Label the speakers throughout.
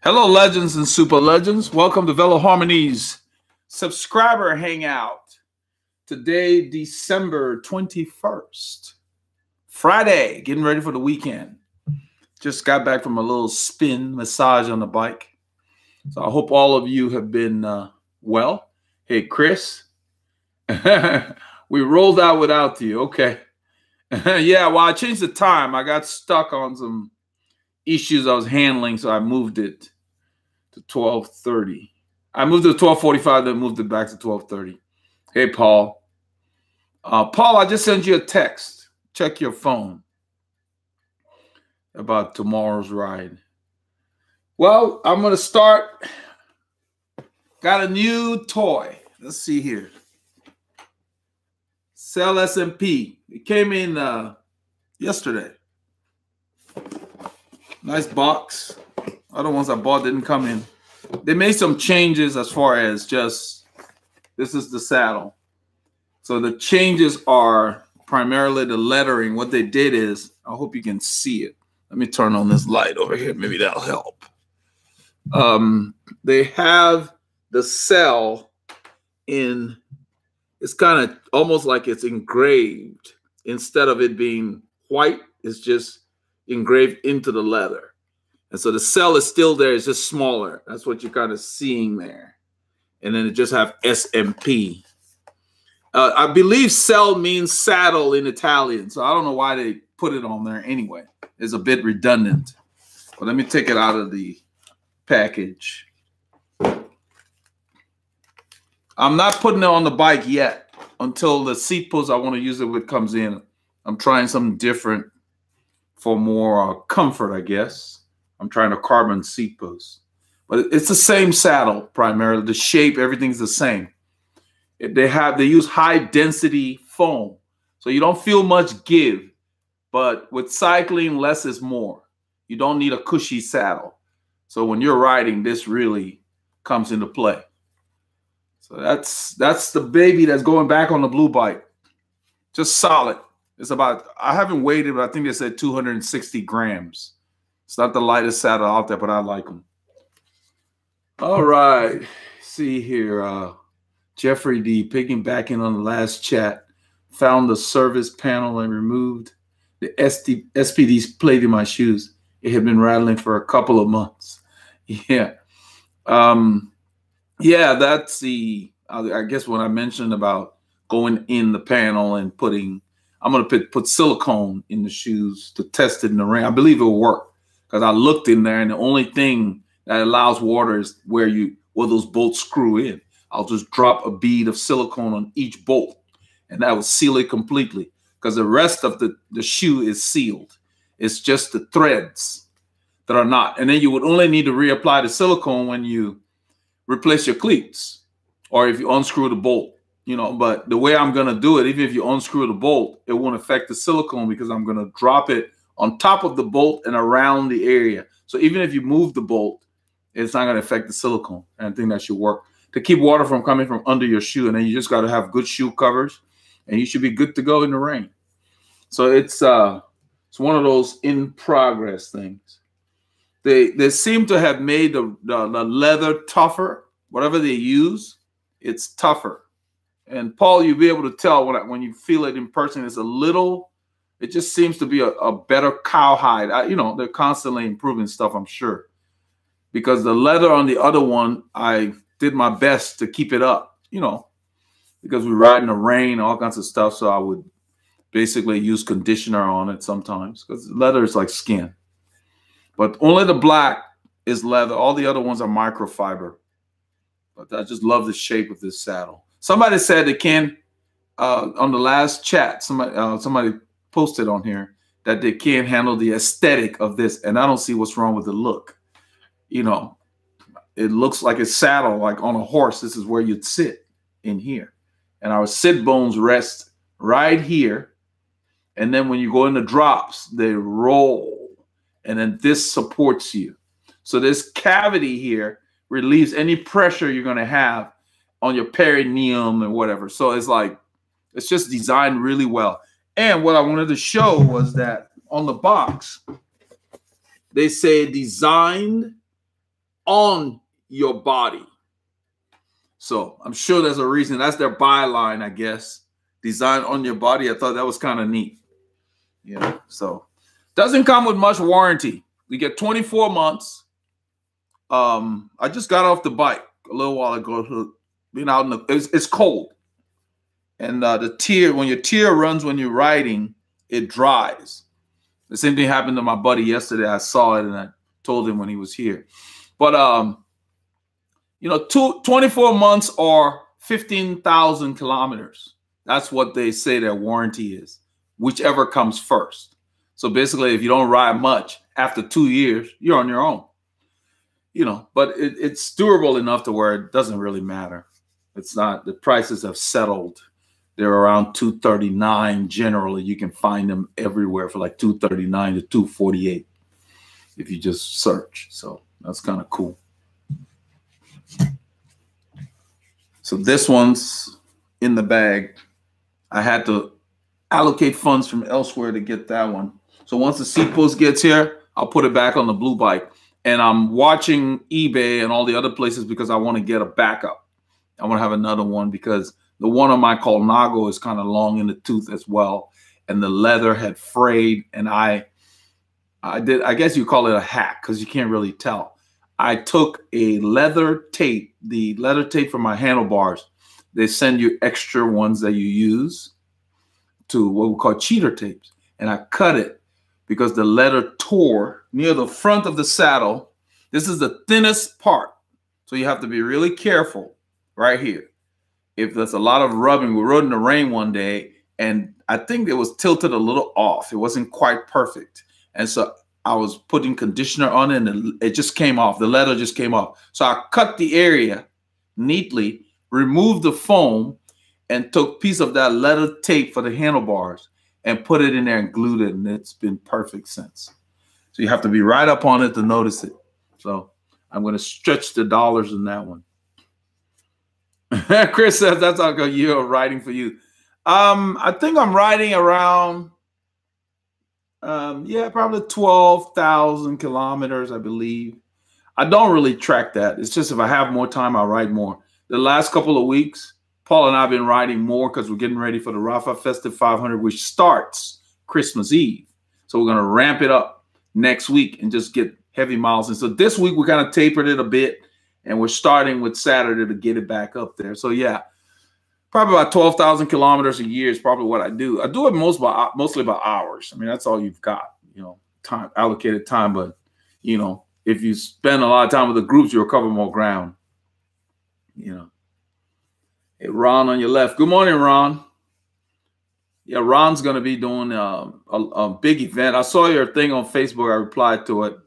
Speaker 1: Hello, legends and super legends. Welcome to Veloharmony's subscriber hangout. Today, December 21st, Friday, getting ready for the weekend. Just got back from a little spin massage on the bike. So I hope all of you have been well. Hey, Chris, we rolled out without you. Okay. Yeah, well, I changed the time. I got stuck on some issues I was handling, so I moved it to 12:30. I moved it to 12:45, then moved it back to 12:30. Hey, Paul. Paul, I just sent you a text. Check your phone about tomorrow's ride. Well, I'm going to start. Got a new toy. Let's see here. Selle SMP. It came in yesterday. Nice box. Other ones I bought didn't come in. They made some changes as far as just, this is the saddle. So the changes are primarily the lettering. What they did is, I hope you can see it. Let me turn on this light over here. Maybe that'll help. They have the Selle in, it's kind of almost like it's engraved. Instead of it being white, it's just engraved into the leather. And so the Selle is still there. It's just smaller. That's what you're kind of seeing there. And then it just have SMP. I believe Selle means saddle in Italian. So I don't know why they put it on there anyway. It's a bit redundant. But let me take it out of the package. I'm not putting it on the bike yet until the seat post I want to use it with comes in. I'm trying something different for more comfort, I guess. I'm trying a carbon seat post. But it's the same saddle primarily. The shape, everything's the same. They use high density foam. So you don't feel much give. But with cycling, less is more. You don't need a cushy saddle. So when you're riding, this really comes into play. So that's the baby that's going back on the blue bike. Just solid. It's about, I haven't weighed it, but I think they said 260 grams. It's not the lightest saddle out there, but I like them. All right. See here. Jeffrey D. piggybacking on the last chat. Found the service panel and removed the SPD plate in my shoes. It had been rattling for a couple of months. Yeah. Yeah, that's the, I guess when I mentioned about going in the panel and putting, I'm going to put silicone in the shoes to test it in the rain. I believe it will work because I looked in there and the only thing that allows water is where those bolts screw in. I'll just drop a bead of silicone on each bolt and that will seal it completely because the rest of the shoe is sealed. It's just the threads that are not. And then you would only need to reapply the silicone when you replace your cleats or if you unscrew the bolt, you know, but the way I'm going to do it, even if you unscrew the bolt, it won't affect the silicone because I'm going to drop it on top of the bolt and around the area. So even if you move the bolt, it's not going to affect the silicone. And I think that should work to keep water from coming from under your shoe. And then you just got to have good shoe covers and you should be good to go in the rain. So it's one of those in progress things. They seem to have made the leather tougher. Whatever they use, it's tougher. And Paul, you'll be able to tell when you feel it in person, it's a little, it just seems to be a better cowhide. You know, they're constantly improving stuff, I'm sure. Because the leather on the other one, I did my best to keep it up, you know, because we ride in the rain, all kinds of stuff. So I would basically use conditioner on it sometimes because leather is like skin. But only the black is leather. All the other ones are microfiber. But I just love the shape of this saddle. Somebody said they can, on the last chat, somebody posted on here that they can't handle the aesthetic of this. And I don't see what's wrong with the look. You know, it looks like a saddle, like on a horse. This is where you'd sit in here. And our sit bones rest right here. And then when you go into drops, they roll. And then this supports you. So this cavity here relieves any pressure you're going to have on your perineum and whatever. So it's like, it's just designed really well. And what I wanted to show was that on the box, they say designed on your body. So I'm sure there's a reason. That's their byline, I guess. Design on your body. I thought that was kind of neat. Yeah. So doesn't come with much warranty. We get 24 months. I just got off the bike a little while ago. Being out in the, it's cold, and the tear, when your tear runs when you're riding, it dries. The same thing happened to my buddy yesterday. I saw it and I told him when he was here. But you know, 24 months or 15,000 kilometers. That's what they say their warranty is, whichever comes first. So basically, if you don't ride much after 2 years, you're on your own. You know, but it's durable enough to where it doesn't really matter. It's not, the prices have settled. They're around $239 generally. You can find them everywhere for like $239 to $248 if you just search. So that's kind of cool. So this one's in the bag. I had to allocate funds from elsewhere to get that one. So once the seat post gets here, I'll put it back on the blue bike. And I'm watching eBay and all the other places because I want to get a backup. I want to have another one because the one on my Colnago is kind of long in the tooth as well. And the leather had frayed. And I guess you call it a hack because you can't really tell. I took a leather tape, the leather tape for my handlebars. They send you extra ones that you use to what we call cheater tapes. And I cut it because the leather tore near the front of the saddle. This is the thinnest part. So you have to be really careful right here. If there's a lot of rubbing, we rode in the rain one day and I think it was tilted a little off. It wasn't quite perfect. And so I was putting conditioner on it and it just came off. The leather just came off. So I cut the area neatly, removed the foam, and took a piece of that leather tape for the handlebars and put it in there and glued it. And it's been perfect since. So you have to be right up on it to notice it. So I'm going to stretch the dollars in that one. Chris says that's like a year of riding for you. I think I'm riding around, yeah, probably 12,000 kilometers, I believe. I don't really track that. It's just if I have more time, I'll ride more. The last couple of weeks, Paul and I have been riding more because we're getting ready for the Rafa Festive 500, which starts Christmas Eve. So we're going to ramp it up next week and just get heavy miles. And so this week we kind of tapered it a bit. And we're starting with Saturday to get it back up there. So, yeah, probably about 12,000 kilometers a year is probably what I do. I do it mostly by hours. I mean, that's all you've got, you know, time, allocated time. But, you know, if you spend a lot of time with the groups, you'll cover more ground, you know. Hey, Ron on your left. Good morning, Ron. Yeah, Ron's going to be doing a big event. I saw your thing on Facebook. I replied to it.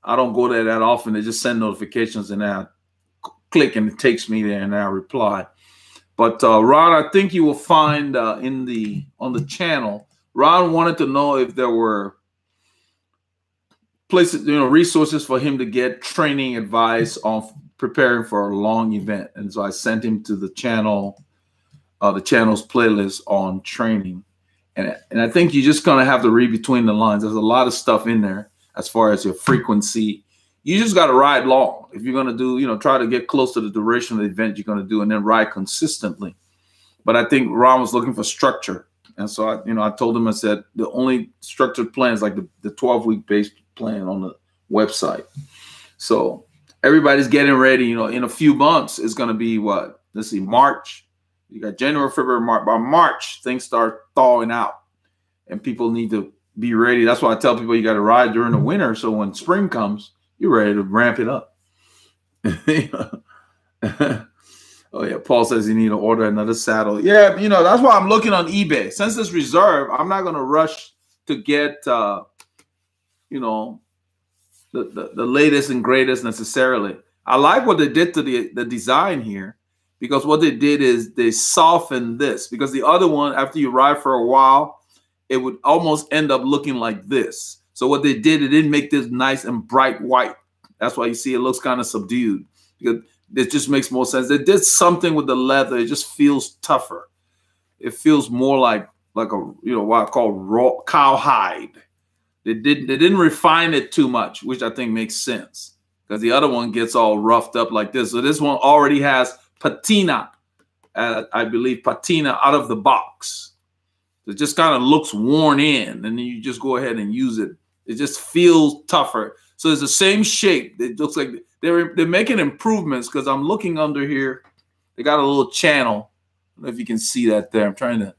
Speaker 1: I don't go there that often. They just send notifications and I click and it takes me there and I reply. But Ron, I think you will find on the channel, Ron wanted to know if there were places, you know, resources for him to get training advice on preparing for a long event. And so I sent him to the channel, the channel's playlist on training. And I think you're just going to have to read between the lines. There's a lot of stuff in there as far as your frequency. You just got to ride long. If you're going to do, you know, try to get close to the duration of the event you're going to do and then ride consistently. But I think Ron was looking for structure. And so, I told him, I said, the only structured plan is like the 12-week based plan on the website. So everybody's getting ready, you know, in a few months, it's going to be what? Let's see, March. You got January, February, March. By March, things start thawing out and people need to be ready. That's why I tell people you got to ride during the winter. So when spring comes, you're ready to ramp it up. Oh, yeah. Paul says you need to order another saddle. Yeah, you know, that's why I'm looking on eBay. Since it's reserved, I'm not going to rush to get, you know, the latest and greatest necessarily. I like what they did to the design here, because what they did is they softened this, because the other one, after you ride for a while, it would almost end up looking like this. So what they did, it didn't make this nice and bright white. That's why you see it looks kind of subdued, because it just makes more sense. They did something with the leather. It just feels tougher. It feels more like a, you know, what I call raw cowhide. They didn't refine it too much, which I think makes sense, because the other one gets all roughed up like this. So this one already has patina, I believe patina out of the box. It just kind of looks worn in, and then you just go ahead and use it. It just feels tougher. So it's the same shape. It looks like they're making improvements, because I'm looking under here. They got a little channel. I don't know if you can see that there. I'm trying to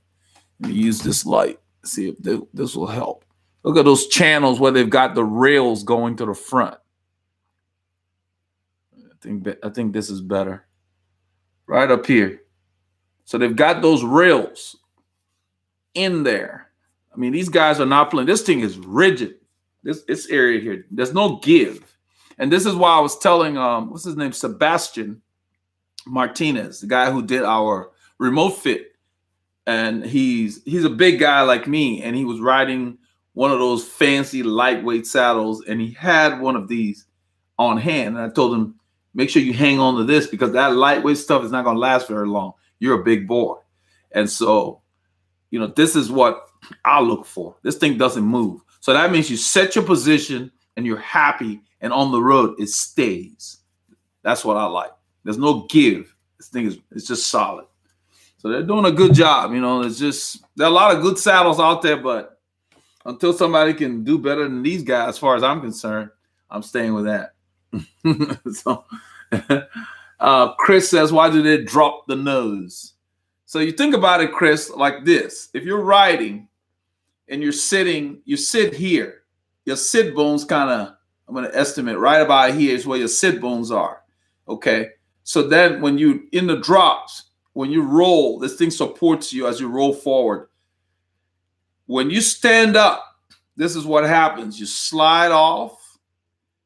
Speaker 1: use this light. See if this will help. Look at those channels where they've got the rails going to the front. I think this is better. Right up here. So they've got those rails in there. I mean, these guys are not playing. This thing is rigid. This area here, there's no give. And this is why I was telling what's his name, Sebastian Martinez, the guy who did our remote fit. And he's a big guy like me, and he was riding one of those fancy lightweight saddles, and he had one of these on hand. And I told him, make sure you hang on to this, because that lightweight stuff is not going to last very long. You're a big boy. And so, you know, this is what I look for. This thing doesn't move. So that means you set your position and you're happy, and on the road it stays. That's what I like. There's no give. This thing it's just solid. So they're doing a good job. You know, there are a lot of good saddles out there, but until somebody can do better than these guys, as far as I'm concerned, I'm staying with that. So Chris says, why do they drop the nose? So you think about it, Chris, like this. If you're riding and you're sitting, you sit here. Your sit bones kind of, I'm going to estimate right about here is where your sit bones are. Okay. So then when you in the drops, when you roll, this thing supports you as you roll forward. When you stand up, this is what happens. You slide off.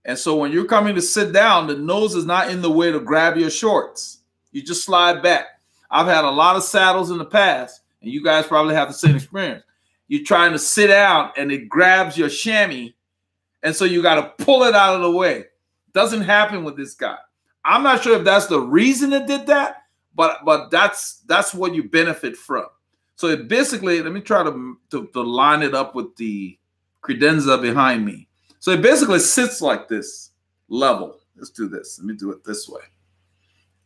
Speaker 1: And so when you're coming to sit down, the nose is not in the way to grab your shorts. You just slide back. I've had a lot of saddles in the past, and you guys probably have the same experience. You're trying to sit down, and it grabs your chamois, and so you got to pull it out of the way. Doesn't happen with this guy. I'm not sure if that's the reason it did that, but that's what you benefit from. So it basically, let me try to line it up with the credenza behind me. So it basically sits like this, level. Let's do this. Let me do it this way.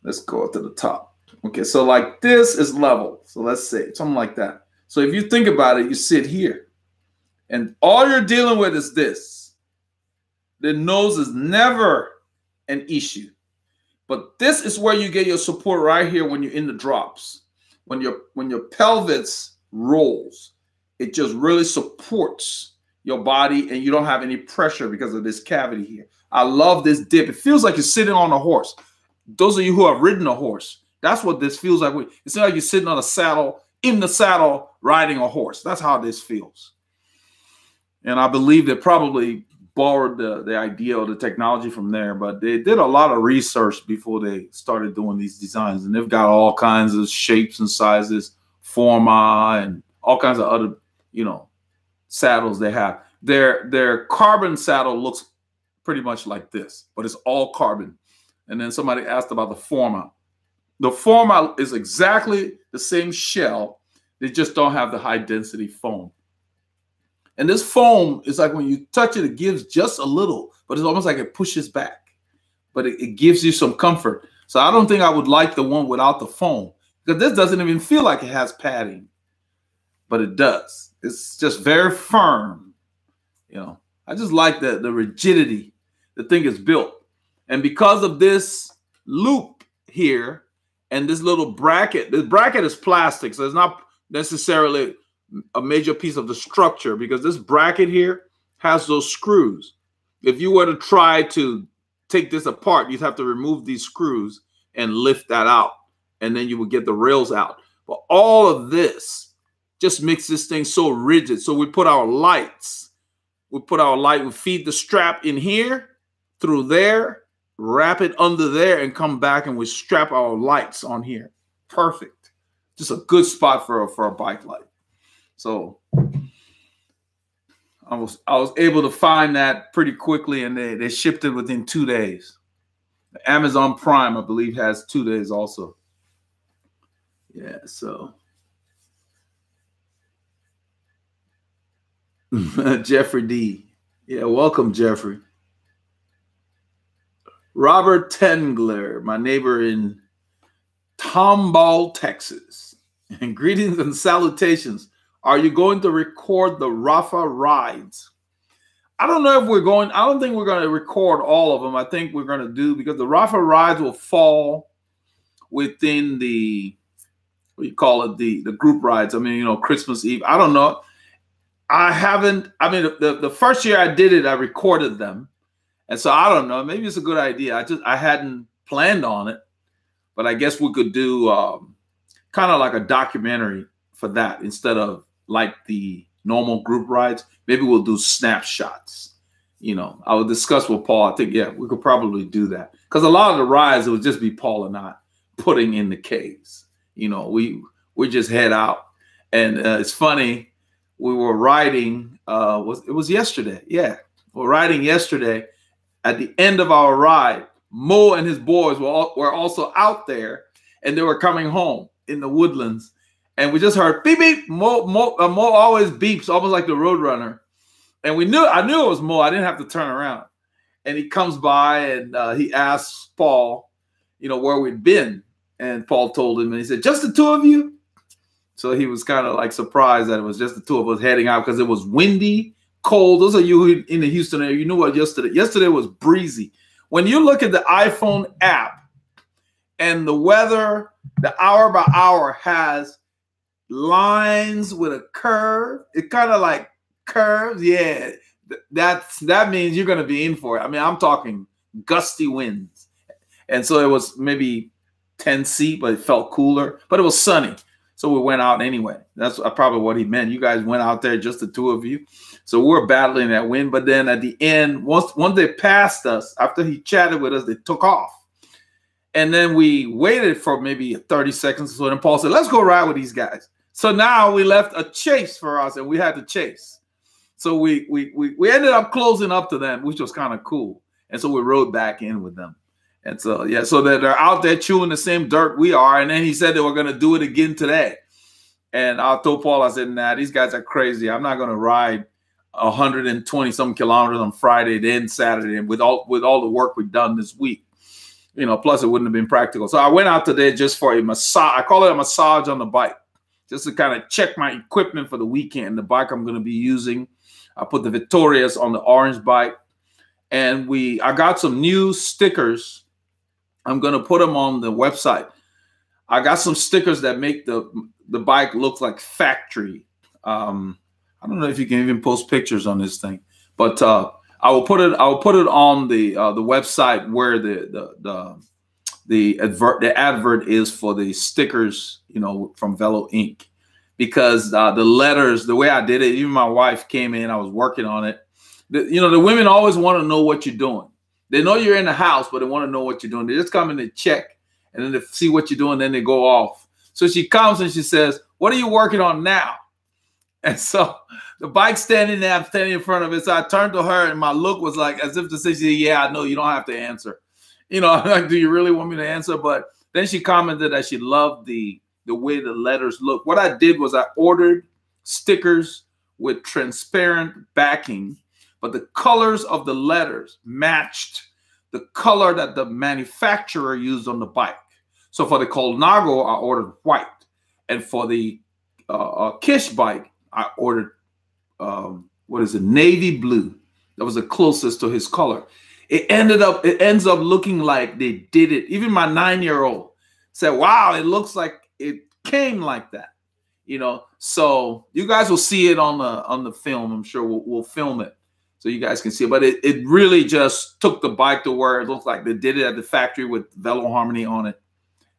Speaker 1: Let's go up to the top. Okay, so like this is level. So let's say something like that. So if you think about it, you sit here. And all you're dealing with is this. The nose is never an issue. But this is where you get your support right here when you're in the drops. When your pelvis rolls, it just really supports your body, and you don't have any pressure because of this cavity here. I love this dip. It feels like you're sitting on a horse. Those of you who have ridden a horse, that's what this feels like. It's like you're sitting on a saddle, in the saddle, riding a horse. That's how this feels. And I believe they probably borrowed the idea or the technology from there, but they did a lot of research before they started doing these designs. And they've got all kinds of shapes and sizes, forma, and all kinds of other, you know, saddles they have. Their carbon saddle looks pretty much like this, but it's all carbon. And then somebody asked about the forma. The forma is exactly the same shell. They just don't have the high density foam. And this foam is like when you touch it, it gives just a little, but it's almost like it pushes back. But it gives you some comfort. So I don't think I would like the one without the foam, because this doesn't even feel like it has padding, but it does. It's just very firm. You know, I just like the rigidity the thing is built. And because of this loop here and this little bracket, this bracket is plastic, so it's not necessarily a major piece of the structure, because this bracket here has those screws. If you were to try to take this apart, you'd have to remove these screws and lift that out, and then you would get the rails out. But all of this just makes this thing so rigid. So we put our lights, we feed the strap in here, through there, wrap it under there, and come back, and we strap our lights on here. Perfect. Just a good spot for a bike light. So I was able to find that pretty quickly, and they shipped it within 2 days. Amazon Prime, I believe, has 2 days also. Yeah, so Jeffrey D. Yeah, welcome, Jeffrey. Robert Tengler, my neighbor in Tomball, Texas. And greetings and salutations. Are you going to record the Rafa rides? I don't know if we're going. I don't think we're going to record all of them. I think we're going to do, because the Rafa rides will fall within the, what do you call it, the group rides. I mean, you know, Christmas Eve. I don't know. I haven't. I mean, the first year I did it, I recorded them. And so I don't know. Maybe it's a good idea. I hadn't planned on it. But I guess we could do kind of like a documentary for that instead of like the normal group rides. Maybe we'll do snapshots. You know, I will discuss with Paul. I think, yeah, we could probably do that. Because a lot of the rides, it would just be Paul and I putting in the caves. You know, we just head out. And it's funny, we were riding, it was yesterday. Yeah, we're riding yesterday. At the end of our ride, Mo and his boys were also out there, and they were coming home in the woodlands. And we just heard beep, beep. Mo always beeps, almost like the Roadrunner. And I knew it was Mo. I didn't have to turn around. And he comes by and he asks Paul, you know, where we'd been. And Paul told him, and he said, just the two of you? So he was kind of like surprised that it was just the two of us heading out, because it was windy, cold. Those of you in the Houston area, you knew what yesterday was breezy. When you look at the iPhone app and the weather, the hour by hour has lines with a curve. It kind of like curves. Yeah, that means you're going to be in for it. I mean, I'm talking gusty winds. And so it was maybe 10°C, but it felt cooler. But it was sunny. So we went out anyway. That's probably what he meant. You guys went out there, just the two of you. So we're battling that wind. But then at the end, once they passed us, after he chatted with us, they took off. And then we waited for maybe 30 seconds. So then Paul said, let's go ride with these guys. So now we left a chase for us, and we had to chase. So we ended up closing up to them, which was kind of cool. And so we rode back in with them. And so, yeah, so they're out there chewing the same dirt we are. And then he said they were going to do it again today. And I told Paul, I said, nah, these guys are crazy. I'm not going to ride 120-some kilometers on Friday, then Saturday, and with all the work we've done this week. You know, plus it wouldn't have been practical. So I went out today just for a massage. I call it a massage on the bike, just to kind of check my equipment for the weekend. The bike I'm going to be using, I put the Victorias on the orange bike. And I got some new stickers. I'm going to put them on the website. I got some stickers that make the bike look like factory. I don't know if you can even post pictures on this thing, but I will put it on the website where the advert is for the stickers, you know, from Velo Inc. Because the letters, the way I did it, even my wife came in, I was working on it. You know, the women always want to know what you're doing. They know you're in the house, but they want to know what you're doing. They just come in to check, and then they see what you're doing, then they go off. So she comes and she says, what are you working on now? And so the bike's standing there, I'm standing in front of it. So I turned to her, and my look was like as if to say, yeah, I know, you don't have to answer. You know, I'm like, do you really want me to answer? But then she commented that she loved the way the letters look. What I did was I ordered stickers with transparent backing, but the colors of the letters matched the color that the manufacturer used on the bike. So for the Colnago, I ordered white. And for the Kish bike, I ordered, navy blue. That was the closest to his color. It ends up looking like they did it. Even my 9-year-old said, wow, it looks like it came like that. You know, so you guys will see it on the film. I'm sure we'll film it so you guys can see it. But it really just took the bike to where it looked like they did it at the factory with Veloharmony on it.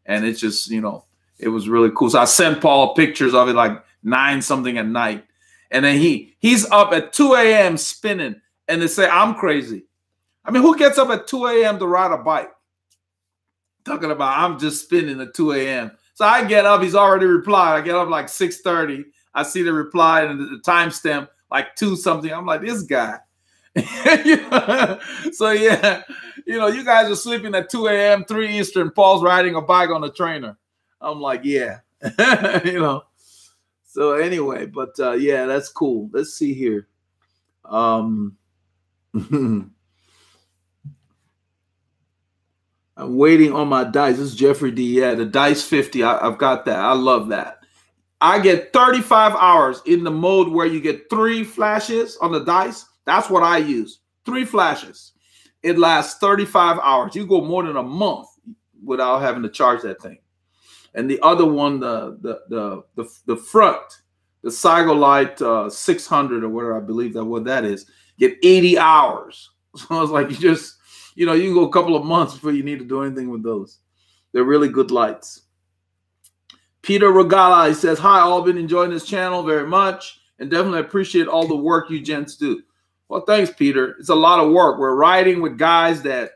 Speaker 1: And it's just, you know, it was really cool. So I sent Paul pictures of it like 9-something at night. And then he's up at 2 a.m. spinning. And they say, I'm crazy. I mean, who gets up at 2 a.m. to ride a bike? Talking about I'm just spinning at 2 a.m. So I get up. He's already replied. I get up like 6:30. I see the reply and the timestamp like 2-something. I'm like, this guy. So, yeah, you know, you guys are sleeping at 2 a.m., 3 Eastern. Paul's riding a bike on a trainer. I'm like, yeah, you know. So anyway, but yeah, that's cool. Let's see here. I'm waiting on my dice. This is Jeffrey D. Yeah, the dice 50. I've got that. I love that. I get 35 hours in the mode where you get 3 flashes on the dice. That's what I use. 3 flashes. It lasts 35 hours. You go more than a month without having to charge that thing. And the other one, the front, the Cyclery 600 or whatever, I believe that what that is, get 80 hours. So it's like you just, you know, you can go a couple of months before you need to do anything with those. They're really good lights. Peter Regala, he says, hi, all been enjoying this channel very much and definitely appreciate all the work you gents do. Well, thanks, Peter. It's a lot of work. We're riding with guys that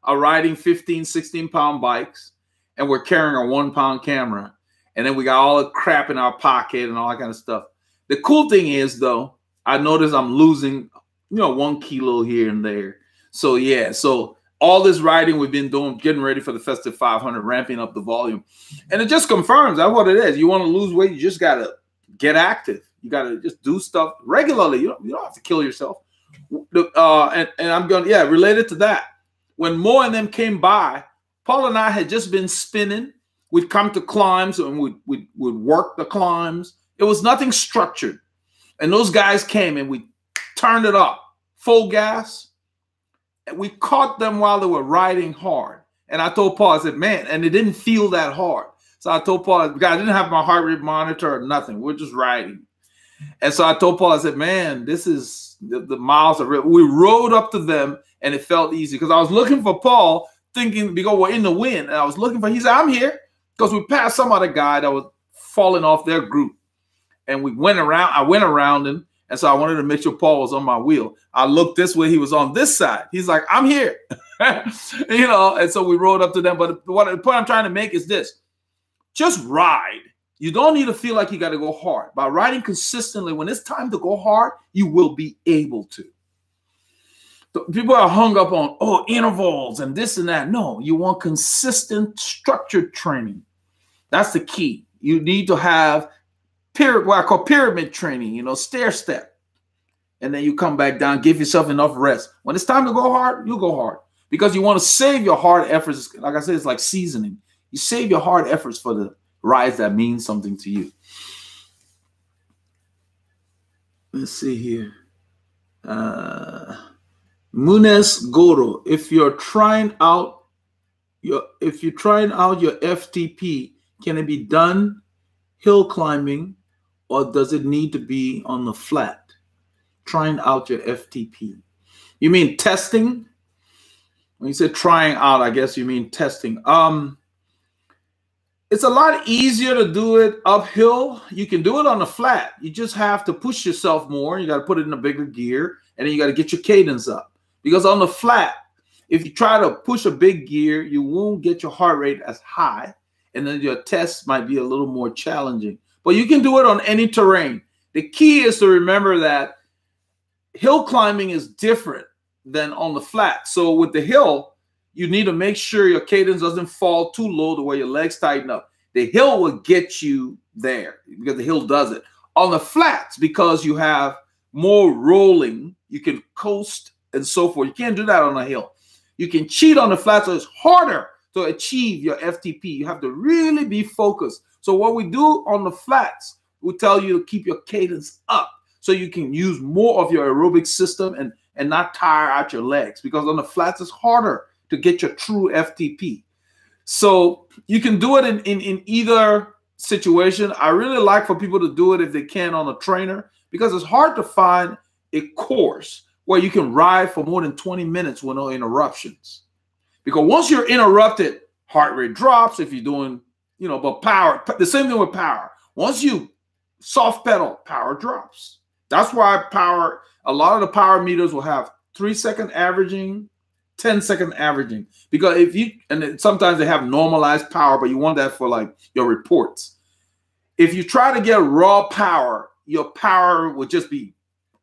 Speaker 1: are riding 15, 16-pound bikes, and we're carrying a 1-pound camera. And then we got all the crap in our pocket and all that kind of stuff. The cool thing is, though, I notice I'm losing, 1 kilo here and there. So, yeah, so all this riding we've been doing, getting ready for the Festive 500, ramping up the volume. And it just confirms that's what it is. You want to lose weight, you just got to get active. You got to just do stuff regularly. You don't have to kill yourself. And I'm going, related to that. When Mo and them came by, Paul and I had just been spinning. We'd come to climbs and we'd work the climbs. It was nothing structured. And those guys came and we turned it up, full gas. And we caught them while they were riding hard. And I told Paul, I said, man, and it didn't feel that hard. So I told Paul, I didn't have my heart rate monitor or nothing. We're just riding. And so I told Paul, I said, man, this is the miles are real. We rode up to them and it felt easy because I was looking for Paul thinking because we're in the wind. And I was looking for, he said, I'm here because we passed some other guy that was falling off their group. And we went around, I went around him. And so I wanted to make sure Paul was on my wheel. I looked this way, he was on this side. He's like, I'm here. And so we rode up to them. But the point I'm trying to make is this. Just ride. You don't need to feel like you got to go hard. By riding consistently, when it's time to go hard, you will be able to. People are hung up on, intervals and this and that. No, you want consistent, structured training. That's the key. You need to have what I call pyramid training, stair step. And then you come back down, give yourself enough rest. When it's time to go hard, you go hard. Because you want to save your hard efforts. Like I said, it's like seasoning. You save your hard efforts for the rides that mean something to you. Let's see here. Munes Goro, if you're trying out your FTP, can it be done hill climbing or does it need to be on the flat? Trying out your FTP. You mean testing? When you say trying out, I guess you mean testing. It's a lot easier to do it uphill. You can do it on the flat. You just have to push yourself more. You got to put it in a bigger gear, and then you got to get your cadence up. Because on the flat, if you try to push a big gear, you won't get your heart rate as high, and then your test might be a little more challenging. But you can do it on any terrain. The key is to remember that hill climbing is different than on the flat. So with the hill, you need to make sure your cadence doesn't fall too low to where your legs tighten up. The hill will get you there because the hill does it. On the flats, because you have more rolling, you can coast and so forth. You can't do that on a hill. You can cheat on the flats, so it's harder to achieve your FTP. You have to really be focused. So what we do on the flats, we tell you to keep your cadence up so you can use more of your aerobic system and not tire out your legs, because on the flats, it's harder to get your true FTP. So you can do it in either situation. I really like for people to do it if they can on a trainer, because it's hard to find a course where you can ride for more than 20 minutes with no interruptions. Because once you're interrupted, heart rate drops if you're doing, but power, the same thing with power. Once you soft pedal, power drops. That's why a lot of the power meters will have 3-second averaging, 10-second averaging, because sometimes they have normalized power, but you want that for like your reports. If you try to get raw power, your power would just be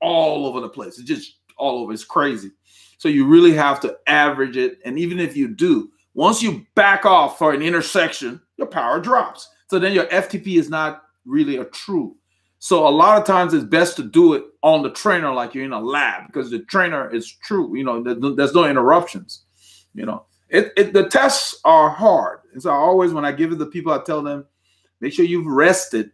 Speaker 1: all over the place. It's just all over. It's crazy. So you really have to average it. And even if you do, once you back off for an intersection, your power drops. So then your FTP is not really a true. So a lot of times it's best to do it on the trainer like you're in a lab, because the trainer is true. There's no interruptions, The tests are hard. And so I always, when I give it to people, I tell them, make sure you've rested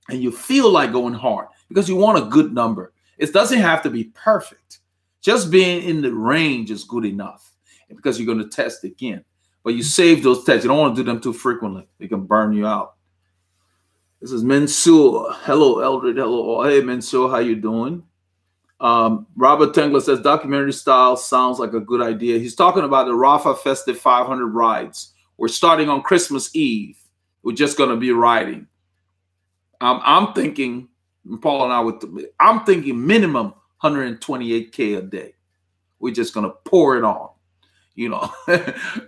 Speaker 1: and you feel like going hard because you want a good number. It doesn't have to be perfect. Just being in the range is good enough because you're going to test again. But you save those tests. You don't want to do them too frequently. They can burn you out. This is Mansoor. Hello, Eldred. Hello. Hey, Mansoor. How you doing? Robert Tengler says documentary style sounds like a good idea. He's talking about the Rafa Festive 500 rides. We're starting on Christmas Eve. We're just going to be riding. I'm thinking, Paul and I I'm thinking minimum 128K a day. We're just going to pour it on, you know,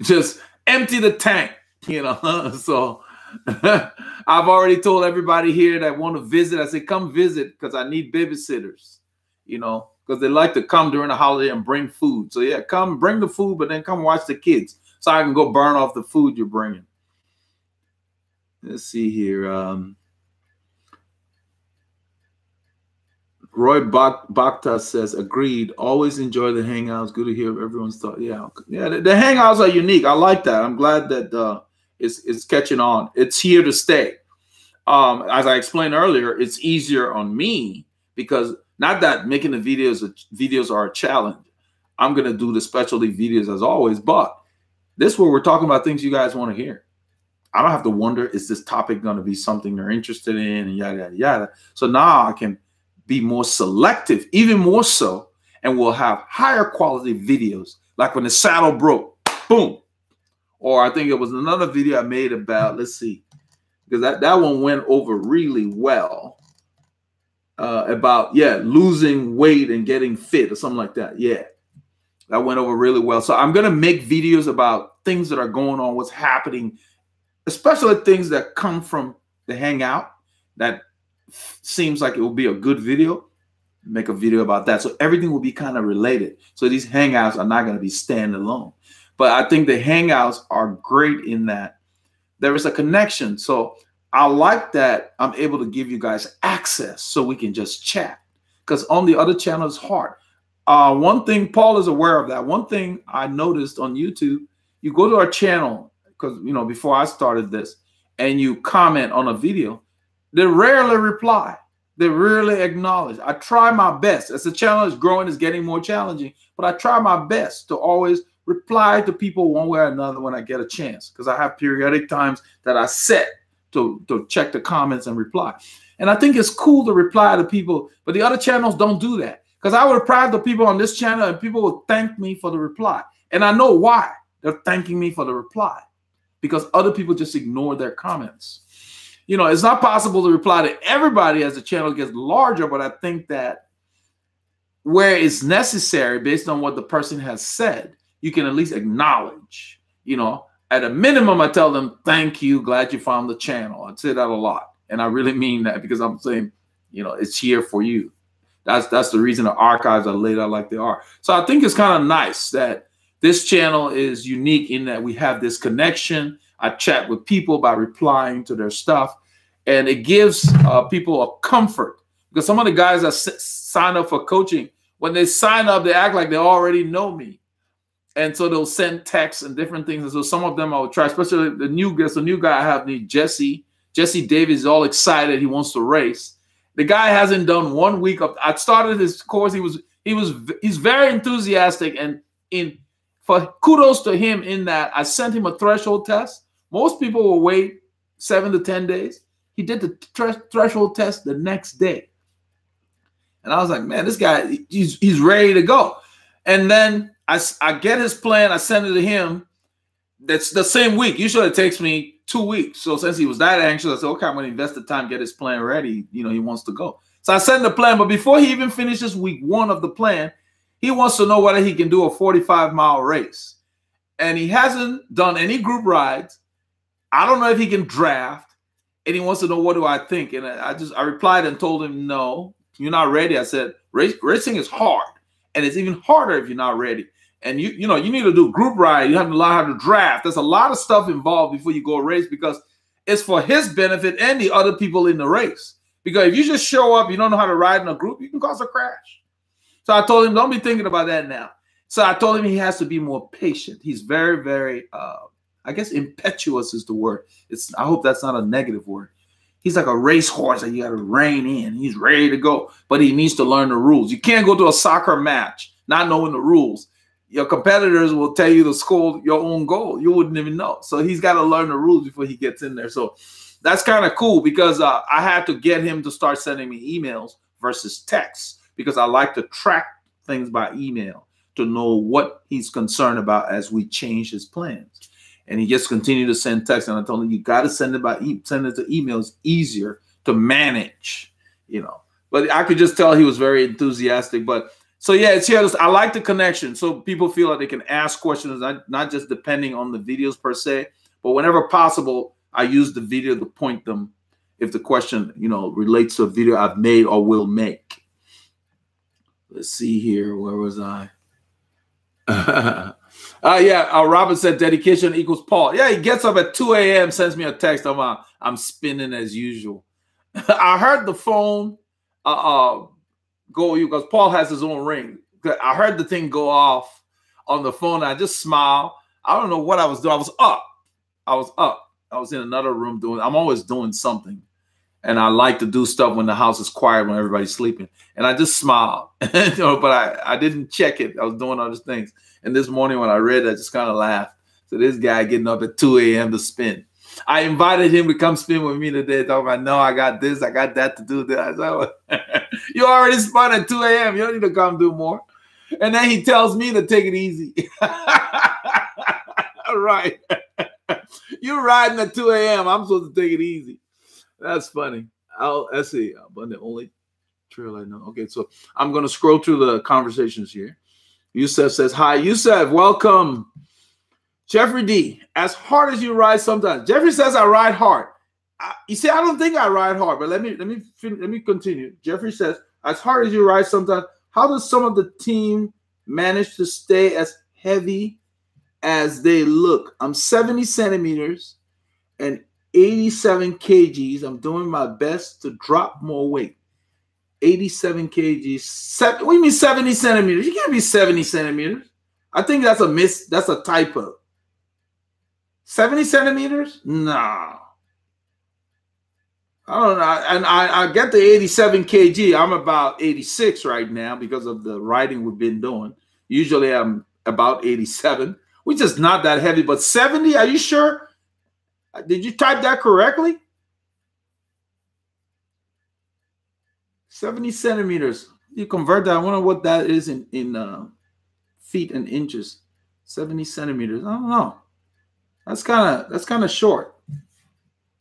Speaker 1: just empty the tank, you know. So I've already told everybody here that want to visit. I say, come visit because I need babysitters, you know, because they like to come during the holiday and bring food. So yeah, come bring the food, but then come watch the kids so I can go burn off the food you're bringing. Let's see here. Roy Bakhta says, agreed. Always enjoy the hangouts. Good to hear everyone's thought. Yeah, the hangouts are unique. I like that. I'm glad that it's catching on. It's here to stay. As I explained earlier, it's easier on me because not that making the videos are a challenge. I'm going to do the specialty videos as always, but this is where we're talking about things you guys want to hear. I don't have to wonder, is this topic going to be something they're interested in and yada, yada, yada. So now I can be more selective, even more so, and we'll have higher quality videos, like when the saddle broke, boom. Or I think it was another video I made about, let's see, because that one went over really well, about, yeah, losing weight and getting fit or something like that. Yeah, that went over really well. So I'm going to make videos about things that are going on, what's happening, especially things that come from the Hangout that seems like it will be a good video. Make a video about that. So everything will be kind of related. So these Hangouts are not going to be standalone. But I think the Hangouts are great in that there is a connection. So I like that I'm able to give you guys access so we can just chat. Because on the other channel, it's hard. One thing, Paul is aware of that. One thing I noticed on YouTube, you go to our channel, because, you know, before I started this, and you comment on a video, they rarely reply. They rarely acknowledge. I try my best. As the channel is growing, it's getting more challenging, but I try my best to always reply to people one way or another when I get a chance, because I have periodic times that I set to check the comments and reply. And I think it's cool to reply to people, but the other channels don't do that, because I would reply to people on this channel and people will thank me for the reply. And I know why they're thanking me for the reply, because other people just ignore their comments. You know, it's not possible to reply to everybody as the channel gets larger, but I think that where it's necessary, based on what the person has said, you can at least acknowledge. You know, at a minimum, I tell them, thank you, glad you found the channel. I say that a lot. And I really mean that, because I'm saying, you know, it's here for you. That's the reason the archives are laid out like they are. So I think it's kind of nice that this channel is unique in that we have this connection. I chat with people by replying to their stuff, and it gives people a comfort, because some of the guys that sign up for coaching, when they sign up, they act like they already know me. And so they'll send texts and different things. And so some of them I will try, especially the new guy I have named Jesse. Jesse Davis is all excited. He wants to race. The guy hasn't done 1 week of, I started his course. He's very enthusiastic, and for kudos to him in that I sent him a threshold test. Most people will wait 7 to 10 days. He did the threshold test the next day. And I was like, man, this guy, he's ready to go. And then I get his plan. I send it to him. That's the same week. Usually it takes me 2 weeks. So since he was that anxious, I said, okay, I'm going to invest the time, get his plan ready. You know, he wants to go. So I sent the plan. But before he even finishes week 1 of the plan, he wants to know whether he can do a 45-mile race. And he hasn't done any group rides. I don't know if he can draft. And he wants to know, what do I think? And I replied and told him, no, you're not ready. I said, racing is hard. And it's even harder if you're not ready. And you know, you need to do group ride. You have to learn how to draft. There's a lot of stuff involved before you go race, because it's for his benefit and the other people in the race. Because if you just show up, you don't know how to ride in a group, you can cause a crash. So I told him, don't be thinking about that now. So I told him he has to be more patient. He's very, very, I guess impetuous is the word. I hope that's not a negative word. He's like a racehorse that you got to rein in. He's ready to go, but he needs to learn the rules. You can't go to a soccer match not knowing the rules. Your competitors will tell you to score your own goal. You wouldn't even know. So he's got to learn the rules before he gets in there. So that's kind of cool because I had to get him to start sending me emails versus texts because I like to track things by email to know what he's concerned about as we change his plans. And he just continued to send texts. And I told him, you got to send it send it to email. It's easier to manage, you know. But I could just tell he was very enthusiastic. But so, yeah, it's here. I like the connection. So people feel like they can ask questions, not just depending on the videos per se, but whenever possible, I use the video to point them if the question, you know, relates to a video I've made or will make. Let's see here. Where was I? Robin said dedication equals Paul. Yeah, he gets up at 2 a.m., sends me a text. I'm spinning as usual. I heard the phone go because Paul has his own ring. I heard the thing go off on the phone. I just smiled. I don't know what I was doing. I was up. I was in another room I'm always doing something. And I like to do stuff when the house is quiet, when everybody's sleeping. And I just smiled, you know, but I didn't check it. I was doing other things. And this morning when I read it, I just kind of laughed. So this guy getting up at 2 a.m. to spin. I invited him to come spin with me today, talking about, no, I got this, I got that to do. I said, you already spun at 2 a.m. You don't need to come do more. And then he tells me to take it easy. All right. You're riding at 2 a.m. I'm supposed to take it easy. That's funny. Let's see. But the only trail I know. Okay, so I'm going to scroll through the conversations here. Yusef says, hi, Yusef, welcome. Jeffrey D, as hard as you ride sometimes. Jeffrey says I ride hard. You see, I don't think I ride hard, but let me continue. Jeffrey says, as hard as you ride sometimes, how does some of the team manage to stay as heavy as they look? I'm 70 centimeters and 87 kgs. I'm doing my best to drop more weight. 87 kgs. What do you mean 70 centimeters? You can't be 70 centimeters. I think that's a miss. That's a typo. 70 centimeters? No. I don't know. And I get the 87 kg. I'm about 86 right now because of the riding we've been doing. Usually I'm about 87, which is not that heavy. But 70, are you sure? Did you type that correctly? 70 centimeters. You convert that. I wonder what that is in feet and inches. 70 centimeters. I don't know. That's kind of short.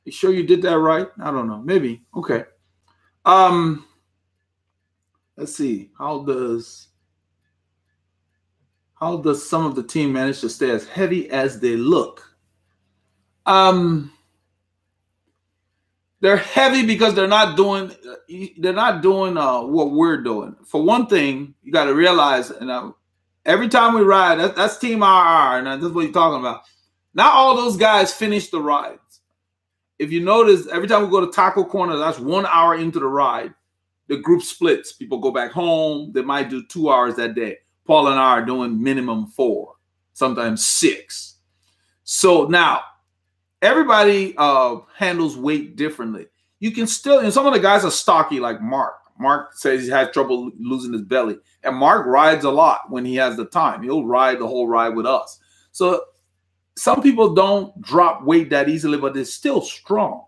Speaker 1: You sure you did that right? I don't know. Maybe. Okay. Let's see. How does some of the team manage to stay as heavy as they look? They're heavy because they're not doing what we're doing. For one thing, you got to realize, every time we ride, that's Team RR, and that's what you're talking about. Not all those guys finish the rides. If you notice, every time we go to Taco Corner, that's 1 hour into the ride. The group splits. People go back home. They might do 2 hours that day. Paul and I are doing minimum 4, sometimes 6. So now, everybody handles weight differently. You can still, and some of the guys are stocky, like Mark. Mark says he has trouble losing his belly. And Mark rides a lot when he has the time. He'll ride the whole ride with us. So some people don't drop weight that easily, but they're still strong,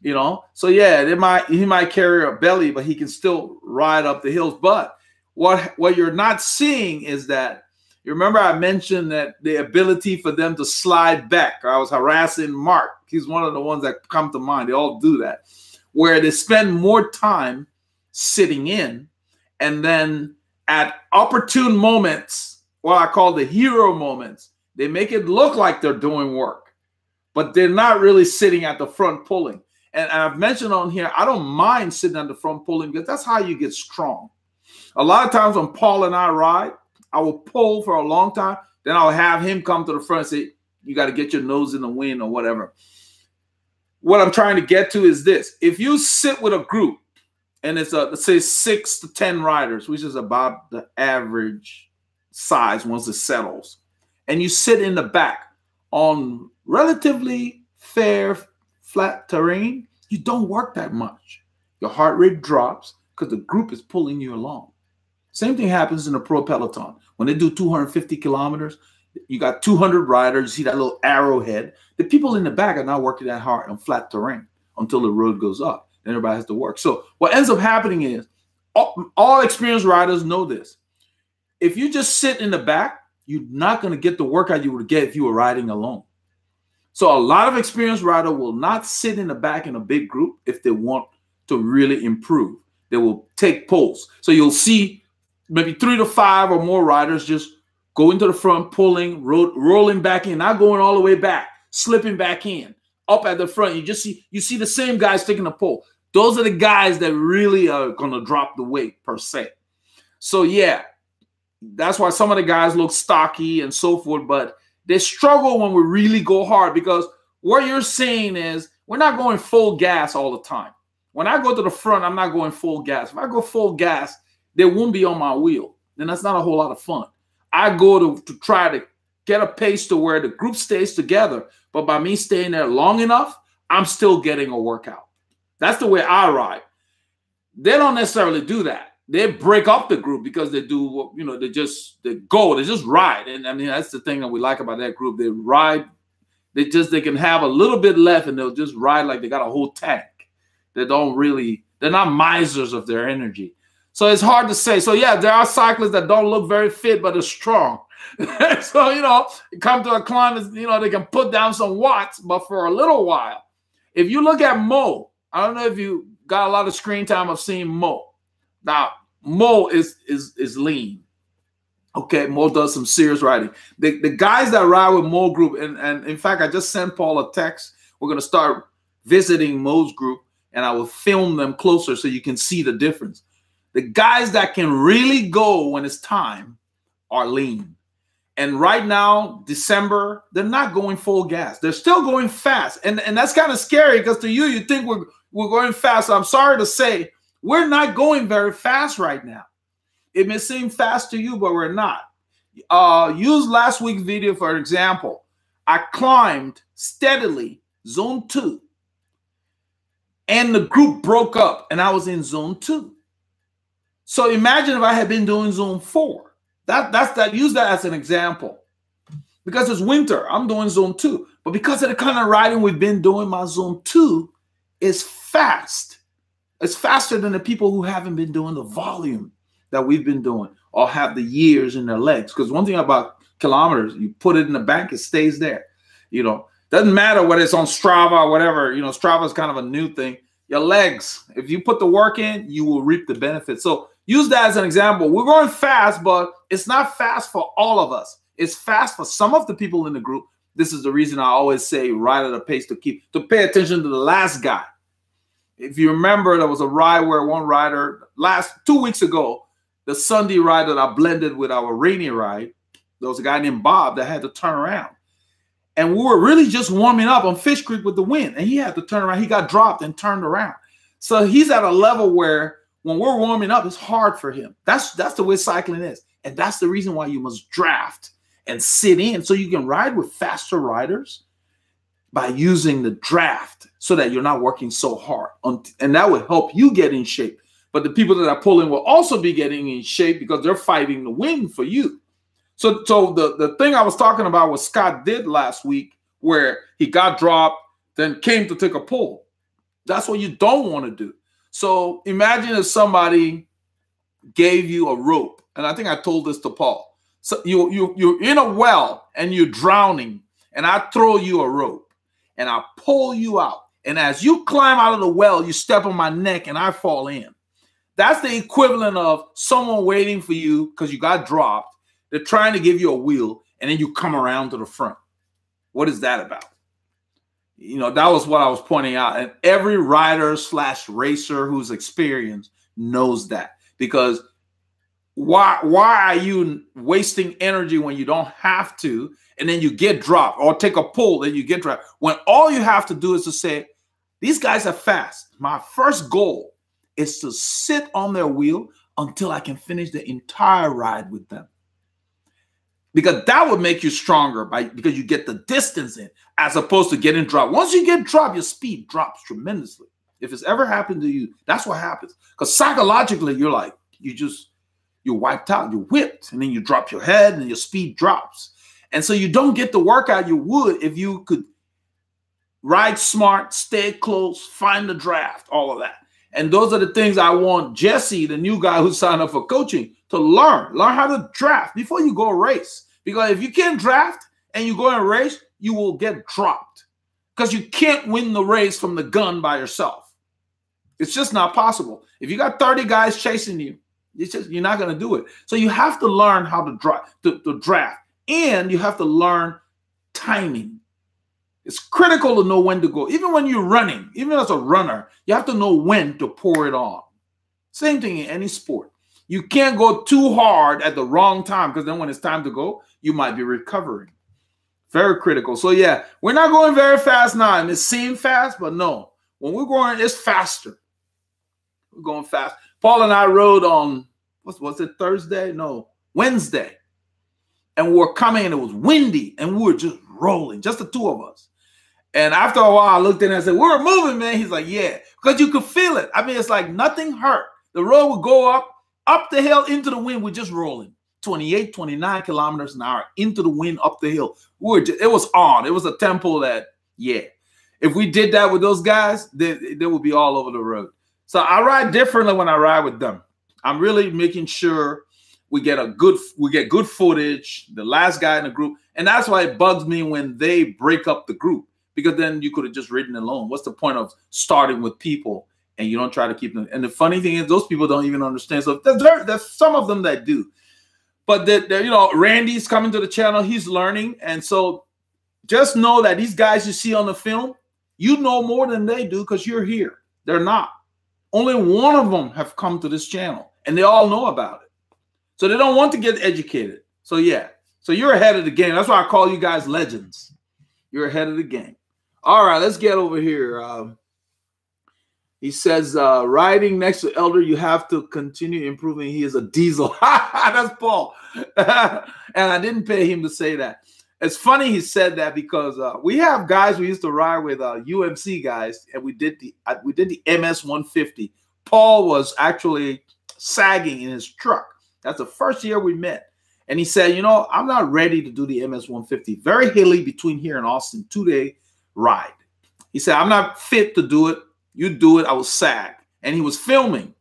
Speaker 1: you know? So yeah, he might carry a belly, but he can still ride up the hills. But what you're not seeing is that, you remember I mentioned that the ability for them to slide back. I was harassing Mark. He's one of the ones that come to mind. They all do that, where they spend more time sitting in, and then at opportune moments, what I call the hero moments, they make it look like they're doing work, but they're not really sitting at the front pulling. And I've mentioned on here, I don't mind sitting at the front pulling because that's how you get strong. A lot of times when Paul and I ride, I will pull for a long time. Then I'll have him come to the front and say, you got to get your nose in the wind or whatever. What I'm trying to get to is this. If you sit with a group and it's let's say 6 to 10 riders, which is about the average size once it settles. And you sit in the back on relatively fair, flat terrain, you don't work that much. Your heart rate drops because the group is pulling you along. Same thing happens in the pro peloton. When they do 250 kilometers, you got 200 riders, you see that little arrowhead. The people in the back are not working that hard on flat terrain until the road goes up. Then everybody has to work. So what ends up happening is, all experienced riders know this. If you just sit in the back, you're not going to get the workout you would get if you were riding alone. So a lot of experienced riders will not sit in the back in a big group if they want to really improve. They will take pulls. So you'll see maybe 3 to 5 or more riders just go into the front, pulling, rolling back in, not going all the way back, slipping back in, up at the front. You see the same guys taking a pull. Those are the guys that really are going to drop the weight per se. So yeah, that's why some of the guys look stocky and so forth, but they struggle when we really go hard, because what you're saying is we're not going full gas all the time. When I go to the front, I'm not going full gas. If I go full gas, they won't be on my wheel. Then that's not a whole lot of fun. I go to try to get a pace to where the group stays together, but by me staying there long enough, I'm still getting a workout. That's the way I ride. They don't necessarily do that. They break up the group because they do, they just ride. And I mean, that's the thing that we like about that group. They ride, they can have a little bit left and they'll just ride like they got a whole tank. They're not misers of their energy. So it's hard to say. So yeah, there are cyclists that don't look very fit, but are strong. So, come to a climb, they can put down some watts, but for a little while. If you look at Mo, I don't know if you got a lot of screen time of seeing Mo. Now, Mo is lean. Okay, Mo does some serious riding. The guys that ride with Mo group, and in fact, I just sent Paul a text. We're going to start visiting Mo's group, and I will film them closer so you can see the difference. The guys that can really go when it's time are lean. And right now, December, they're not going full gas. They're still going fast. And that's kind of scary because to you think we're going fast. So I'm sorry to say, we're not going very fast right now. It may seem fast to you, but we're not. Use last week's video for example. I climbed steadily zone 2. And the group broke up and I was in zone 2. So imagine if I had been doing zone 4. Use that as an example. Because it's winter, I'm doing zone 2. But because of the kind of riding we've been doing, my zone 2 is fast. It's faster than the people who haven't been doing the volume that we've been doing or have the years in their legs. Because one thing about kilometers, you put it in the bank, it stays there. Doesn't matter whether it's on Strava or whatever. Strava is kind of a new thing. Your legs, if you put the work in, you will reap the benefits. So use that as an example. We're going fast, but it's not fast for all of us. It's fast for some of the people in the group. This is the reason I always say ride at a pace to pay attention to the last guy. If you remember, there was a ride where one rider 2 weeks ago, the Sunday ride that I blended with our rainy ride, there was a guy named Bob that had to turn around. And we were really just warming up on Fish Creek with the wind. And he had to turn around. He got dropped and turned around. So he's at a level where when we're warming up, it's hard for him. That's the way cycling is. And that's the reason why you must draft and sit in so you can ride with faster riders by using the draft so that you're not working so hard. And that will help you get in shape. But the people that are pulling will also be getting in shape because they're fighting the wind for you. So the thing I was talking about what Scott did last week where he got dropped, then came to take a pull. That's what you don't want to do. So imagine if somebody gave you a rope. And I think I told this to Paul. So you're in a well and you're drowning and I throw you a rope. And I pull you out. And as you climb out of the well, you step on my neck and I fall in. That's the equivalent of someone waiting for you because you got dropped. They're trying to give you a wheel and then you come around to the front. What is that about? That was what I was pointing out. And every rider / racer who's experienced knows that. Because why are you wasting energy when you don't have to? And then you get dropped or take a pull and you get dropped. When all you have to do is to say, these guys are fast. My first goal is to sit on their wheel until I can finish the entire ride with them. because that would make you stronger because you get the distance in as opposed to getting dropped. Once you get dropped, your speed drops tremendously. If it's ever happened to you, that's what happens. Because psychologically, you're like, you're wiped out, you're whipped, and then you drop your head and your speed drops. And so you don't get the workout you would if you could ride smart, stay close, find the draft, all of that. And those are the things I want Jesse, the new guy who signed up for coaching, to learn. Learn how to draft before you go race. Because if you can't draft and you go in a race, you will get dropped. Because you can't win the race from the gun by yourself. It's just not possible. If you got 30 guys chasing you, you're not going to do it. So you have to learn how to draft. And you have to learn timing. It's critical to know when to go. Even when you're running, even as a runner, you have to know when to pour it on. Same thing in any sport. You can't go too hard at the wrong time because then when it's time to go, you might be recovering. Very critical. So yeah, we're not going very fast now. And it seems fast, but no. When we're going, it's faster. We're going fast. Paul and I rode on, was it Thursday? No, Wednesday. And we were coming and it was windy and we were just rolling, just the two of us. And after a while, I looked in and I said, we're moving, man. He's like, yeah, because you could feel it. I mean, it's like nothing hurt. The road would go up the hill, into the wind. We're just rolling 28, 29 kilometers an hour into the wind, up the hill. It was on. It was a tempo that, yeah, if we did that with those guys, they would be all over the road. So I ride differently when I ride with them. I'm really making sure we get good footage, the last guy in the group. And that's why it bugs me when they break up the group, because then you could have just ridden alone. What's the point of starting with people and you don't try to keep them? And the funny thing is those people don't even understand. So there's some of them that do. But Randy's coming to the channel. He's learning. And so just know that these guys you see on the film, you know more than they do because you're here. They're not. Only one of them have come to this channel and they all know about it. So they don't want to get educated. So yeah. So you're ahead of the game. That's why I call you guys legends. You're ahead of the game. All right, let's get over here. He says, riding next to Elder, you have to continue improving. He is a diesel. That's Paul. And I didn't pay him to say that. It's funny he said that because we have guys we used to ride with, UMC guys, and we did the MS 150. Paul was actually sagging in his truck. That's the first year we met. And he said, I'm not ready to do the MS 150. Very hilly between here and Austin, 2-day ride. He said, I'm not fit to do it. You do it. I will sag. And he was filming.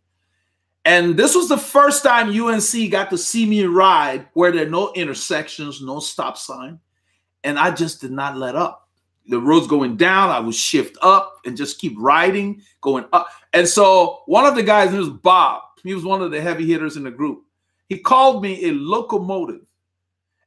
Speaker 1: And this was the first time UNC got to see me ride where there are no intersections, no stop sign. And I just did not let up. The road's going down. I would shift up and just keep riding, going up. And so one of the guys, it was Bob. He was one of the heavy hitters in the group. He called me a locomotive.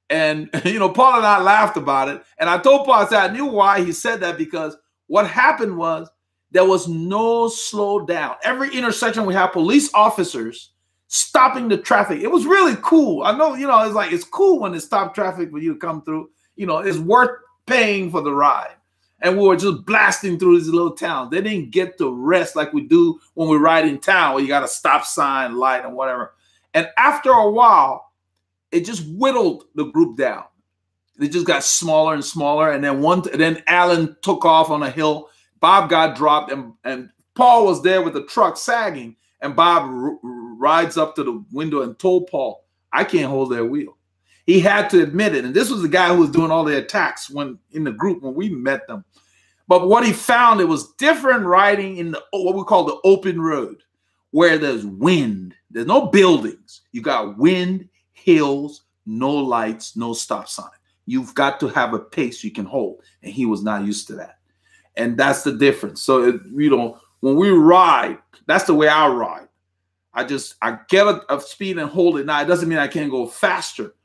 Speaker 1: And, Paul and I laughed about it. And I told Paul, I said, I knew why he said that, because what happened was there was no slow down. Every intersection we have police officers stopping the traffic. It was really cool. I know, it's like, it's cool when they stop traffic for you to come through. It's worth paying for the ride. And we were just blasting through these little towns. They didn't get to rest like we do when we ride in town, where you got a stop sign, light, and whatever. And after a while, it just whittled the group down. It just got smaller and smaller. And then Alan took off on a hill. Bob got dropped, and Paul was there with the truck sagging. And Bob rides up to the window and told Paul, I can't hold that wheel. He had to admit it. And this was the guy who was doing all the attacks in the group when we met them. But what he found, it was different riding in what we call the open road, where there's wind. There's no buildings. You got wind, hills, no lights, no stop sign. You've got to have a pace you can hold. And he was not used to that. And that's the difference. So, when we ride, that's the way I ride. I get a speed and hold it. Now, it doesn't mean I can't go faster.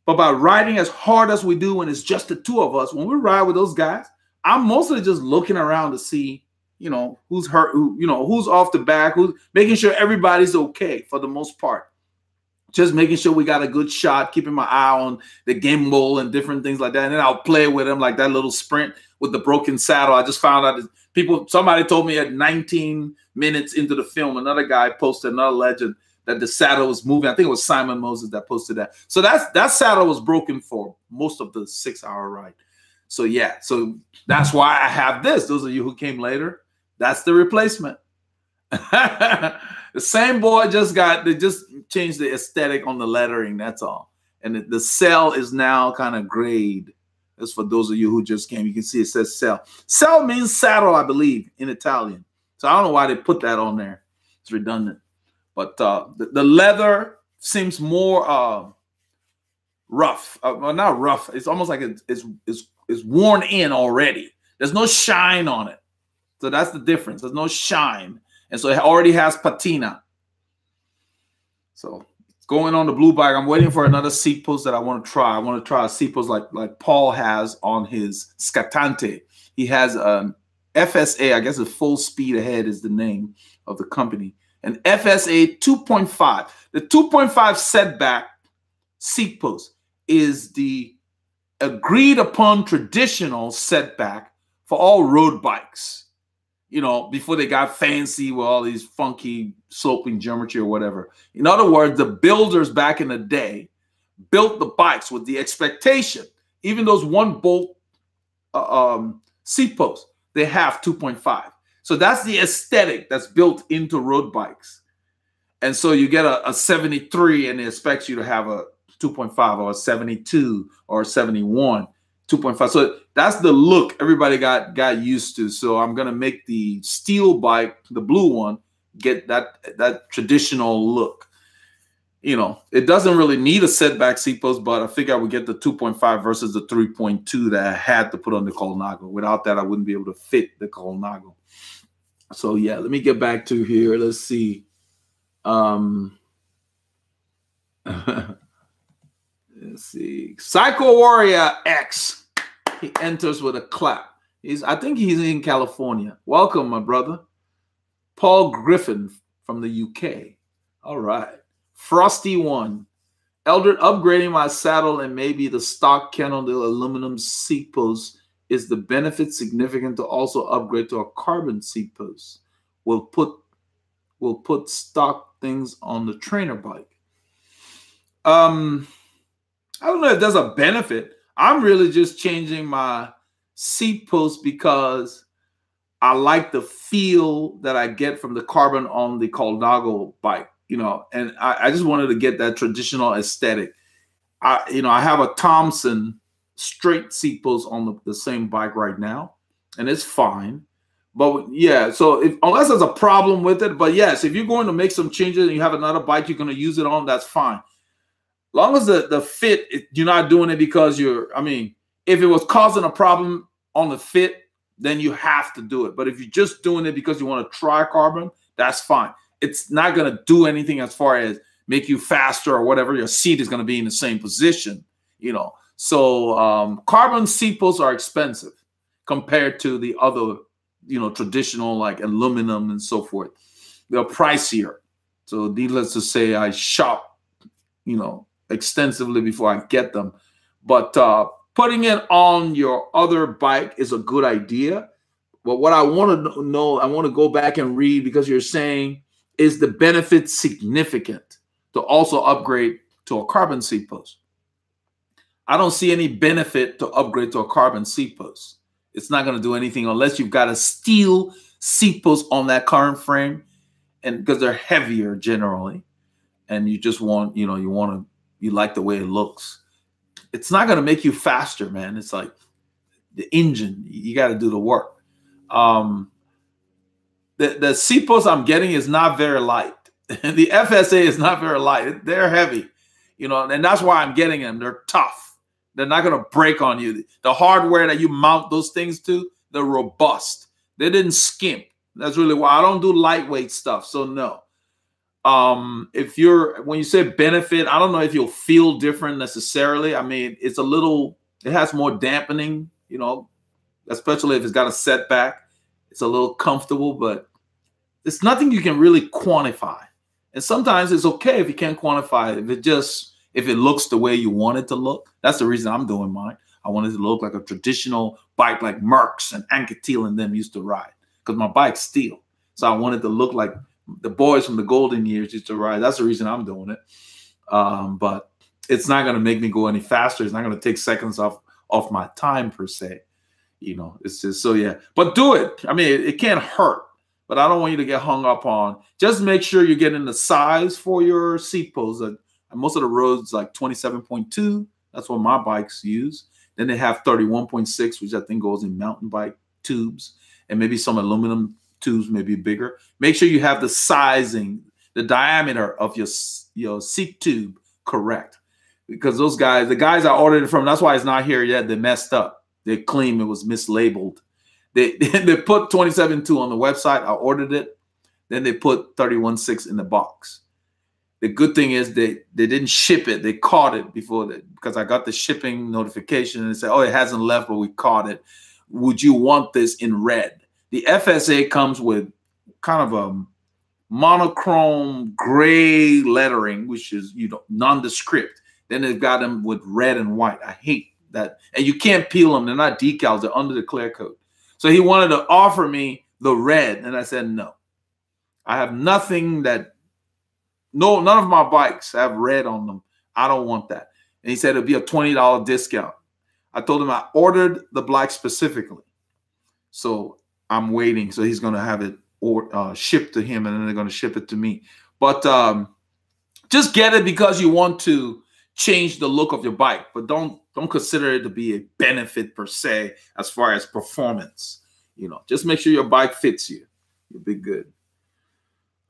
Speaker 1: But by riding as hard as we do when it's just the two of us, when we ride with those guys, I'm mostly just looking around to see, who's hurt, who's off the back, who's making sure everybody's okay for the most part. Just making sure we got a good shot, keeping my eye on the gimbal and different things like that. And then I'll play with them like that little sprint with the broken saddle. I just found out that somebody told me at 19 minutes into the film, another guy posted, another legend, that the saddle was moving. I think it was Simon Moses that posted that. So that saddle was broken for most of the 6-hour ride. So yeah, so that's why I have this. Those of you who came later, that's the replacement. The same boy they just changed the aesthetic on the lettering, that's all. And the Selle is now kind of grayed. That's for those of you who just came. You can see it says Selle. Selle means saddle, I believe, in Italian. So I don't know why they put that on there. It's redundant. But the leather seems more rough. Well, not rough. It's almost like it's worn in already. There's no shine on it. So that's the difference. There's no shine. And so it already has patina. So it's going on the blue bike. I'm waiting for another seat post that I want to try. I want to try a seat post like Paul has on his Scatante. He has an FSA, I guess a full speed ahead is the name of the company. An FSA 2.5. The 2.5 setback seat post is the agreed upon traditional setback for all road bikes. You know, before they got fancy with all these funky sloping geometry or whatever. In other words, the builders back in the day built the bikes with the expectation, even those 1-bolt seat posts, they have 2.5. So that's the aesthetic that's built into road bikes. And so you get a 73 and it expects you to have a 2.5 or a 72 or a 71, 2.5. So that's the look everybody got used to. So I'm going to make the steel bike, the blue one, get that traditional look. You know, it doesn't really need a setback seat post, but I figure I would get the 2.5 versus the 3.2 that I had to put on the Colnago. Without that, I wouldn't be able to fit the Colnago. So yeah, let me get back to here. Let's see. Let's see. Psycho Warrior X. He enters with a clap. I think he's in California. Welcome, my brother. Paul Griffin from the UK. All right. Frosty One. Eldred, upgrading my saddle and maybe the stock Cannondale aluminum seat post. Is the benefit significant to also upgrade to a carbon seat post? We'll put stock things on the trainer bike. I don't know if there's a benefit. I'm really just changing my seat post because I like the feel that I get from the carbon on the Colnago bike, you know, and I just wanted to get that traditional aesthetic. I have a Thompson straight seat post on the same bike right now, and it's fine. But yeah, so unless there's a problem with it, but yes, if you're going to make some changes and you have another bike you're going to use it on, that's fine. Long as the fit, you're not doing it because if it was causing a problem on the fit, then you have to do it. But if you're just doing it because you want to try carbon, that's fine. It's not going to do anything as far as make you faster or whatever. Your seat is going to be in the same position, you know. So carbon seat posts are expensive compared to the other, you know, traditional like aluminum and so forth. They're pricier. So needless to say, I shop, you know, extensively before I get them. But putting it on your other bike is a good idea. But what I want to know, I want to go back and read because you're saying, is the benefit significant to also upgrade to a carbon seat post? I don't see any benefit to upgrade to a carbon seat post. It's not going to do anything unless you've got a steel seat post on that current frame, and because they're heavier generally, and you just want, you know, you like the way it looks. It's not going to make you faster, man. It's like the engine. You got to do the work. The seat post I'm getting is not very light. The FSA is not very light. They're heavy, you know, and that's why I'm getting them. They're tough. They're not going to break on you. The hardware that you mount those things to, they're robust. They didn't skimp. That's really why I don't do lightweight stuff. So no. When you say benefit, I don't know if you'll feel different necessarily. I mean, it has more dampening, you know, especially if it's got a setback. It's a little comfortable, but it's nothing you can really quantify. And sometimes it's okay if you can't quantify it. If it looks the way you want it to look. That's the reason I'm doing mine. I want it to look like a traditional bike like Merckx and Anquetil and them used to ride, because my bike's steel. So I want it to look like the boys from the golden years used to ride. That's the reason I'm doing it. But it's not going to make me go any faster. It's not going to take seconds off my time per se. You know, it's just, so yeah. But do it. I mean, it can't hurt. But I don't want you to get hung up on. Just make sure you're getting the size for your seat post. Most of the roads like 27.2. That's what my bikes use. Then they have 31.6, which I think goes in mountain bike tubes, and maybe some aluminum tubes, maybe bigger. Make sure you have the sizing, the diameter of your seat tube correct, because those guys, the guys I ordered it from, that's why it's not here yet. They messed up. They claim it was mislabeled. They put 27.2 on the website. I ordered it. Then they put 31.6 in the box. The good thing is they didn't ship it. They caught it before that, because I got the shipping notification and they said, oh, it hasn't left, but we caught it. Would you want this in red? The FSA comes with kind of a monochrome gray lettering, which is, you know, nondescript. Then they've got them with red and white. I hate that. And you can't peel them. They're not decals. They're under the clear coat. So he wanted to offer me the red, and I said no. I have nothing that, none of my bikes have red on them. I don't want that. And he said it'd be a $20 discount. I told him I ordered the black specifically. So I'm waiting. So he's going to have it shipped to him, and then they're going to ship it to me. But just get it because you want to change the look of your bike, but don't consider it to be a benefit per se as far as performance. You know, just make sure your bike fits you. You'll be good.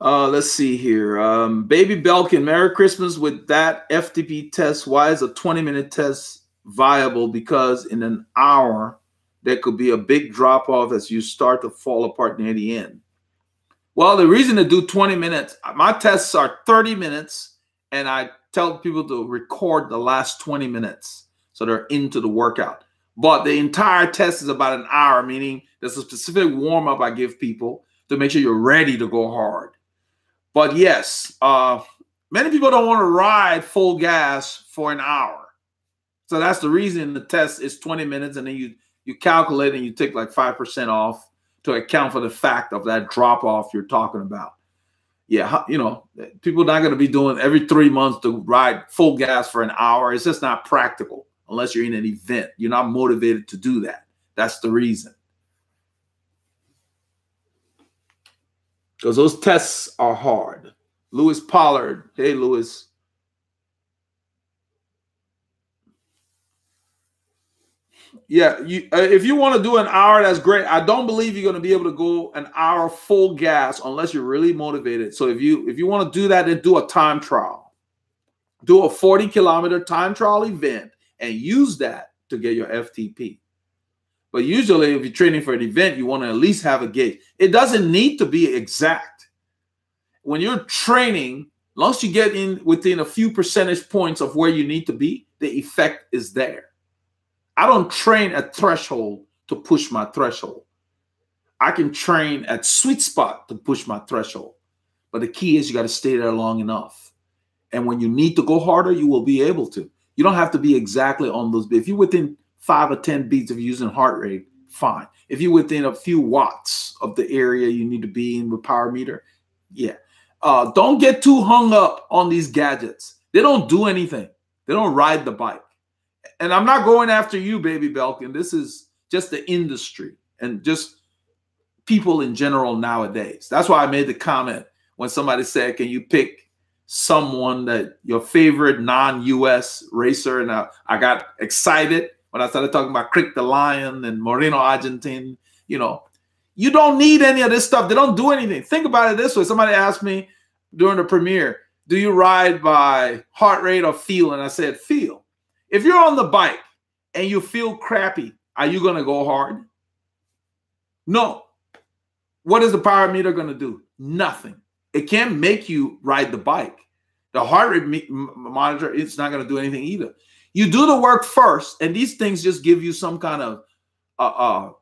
Speaker 1: Let's see here. Baby Belkin, Merry Christmas with that FTP test. Why is a 20-minute test viable? Because in an hour, there could be a big drop-off as you start to fall apart near the end. Well, the reason to do 20 minutes, my tests are 30 minutes, and I tell people to record the last 20 minutes so they're into the workout. But the entire test is about an hour, meaning there's a specific warm-up I give people to make sure you're ready to go hard. But yes, many people don't want to ride full gas for an hour. So that's the reason the test is 20 minutes, and then you calculate and you take like 5% off to account for the fact of that drop-off you're talking about. Yeah, you know, people are not going to be doing every 3 months to ride full gas for an hour. It's just not practical unless you're in an event. You're not motivated to do that. That's the reason. Because those tests are hard. Lewis Pollard. Hey, Lewis. Yeah, if you want to do an hour, that's great. I don't believe you're going to be able to go an hour full gas unless you're really motivated. So if you want to do that, then do a time trial. Do a 40-kilometer time trial event and use that to get your FTP. But usually if you're training for an event, you want to at least have a gauge. It doesn't need to be exact. When you're training, once you get in within a few percentage points of where you need to be, the effect is there. I don't train at threshold to push my threshold. I can train at sweet spot to push my threshold. But the key is you got to stay there long enough. And when you need to go harder, you will be able to. You don't have to be exactly on those beats. If you're within 5 or 10 beats of using heart rate, fine. If you're within a few watts of the area you need to be in with power meter, yeah. Don't get too hung up on these gadgets. They don't do anything. They don't ride the bike. And I'm not going after you, Baby Belkin. This is just the industry and just people in general nowadays. That's why I made the comment when somebody said, can you pick someone that your favorite non-US racer? And I got excited when I started talking about Crick the Lion and Moreno Argentine. You know, you don't need any of this stuff. They don't do anything. Think about it this way. Somebody asked me during the premiere, do you ride by heart rate or feel? And I said, feel. If you're on the bike and you feel crappy, are you going to go hard? No. What is the power meter going to do? Nothing. It can't make you ride the bike. The heart rate monitor, it's not going to do anything either. You do the work first, and these things just give you some kind of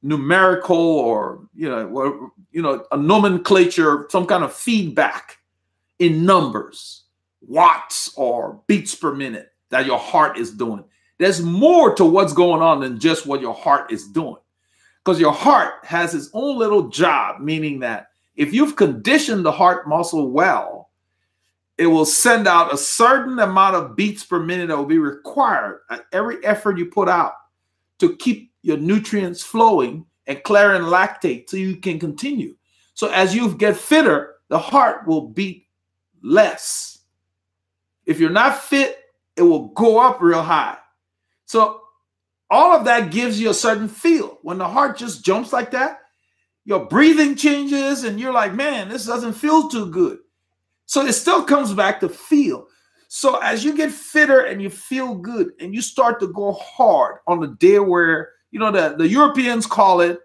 Speaker 1: numerical or a nomenclature, some kind of feedback in numbers, watts or beats per minute that your heart is doing. There's more to what's going on than just what your heart is doing, because your heart has its own little job, meaning that if you've conditioned the heart muscle well, it will send out a certain amount of beats per minute that will be required at every effort you put out to keep your nutrients flowing and clearing lactate so you can continue. So as you get fitter, the heart will beat less. If you're not fit, it will go up real high. So all of that gives you a certain feel. When the heart just jumps like that, your breathing changes and you're like, man, this doesn't feel too good. So it still comes back to feel. So as you get fitter and you feel good and you start to go hard on the day where, you know, the Europeans call it,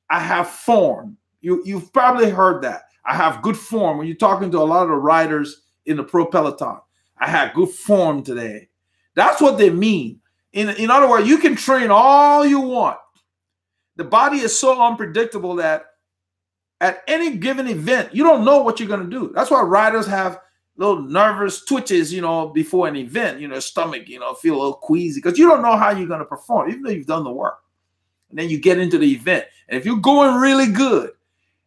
Speaker 1: I have form. You've probably heard that. I have good form. When you're talking to a lot of the riders in the pro peloton, I had good form today. That's what they mean. In other words, you can train all you want. The body is so unpredictable that at any given event, you don't know what you're going to do. That's why riders have little nervous twitches, you know, before an event, you know, stomach, you know, feel a little queasy because you don't know how you're going to perform, even though you've done the work. And then you get into the event. And if you're going really good,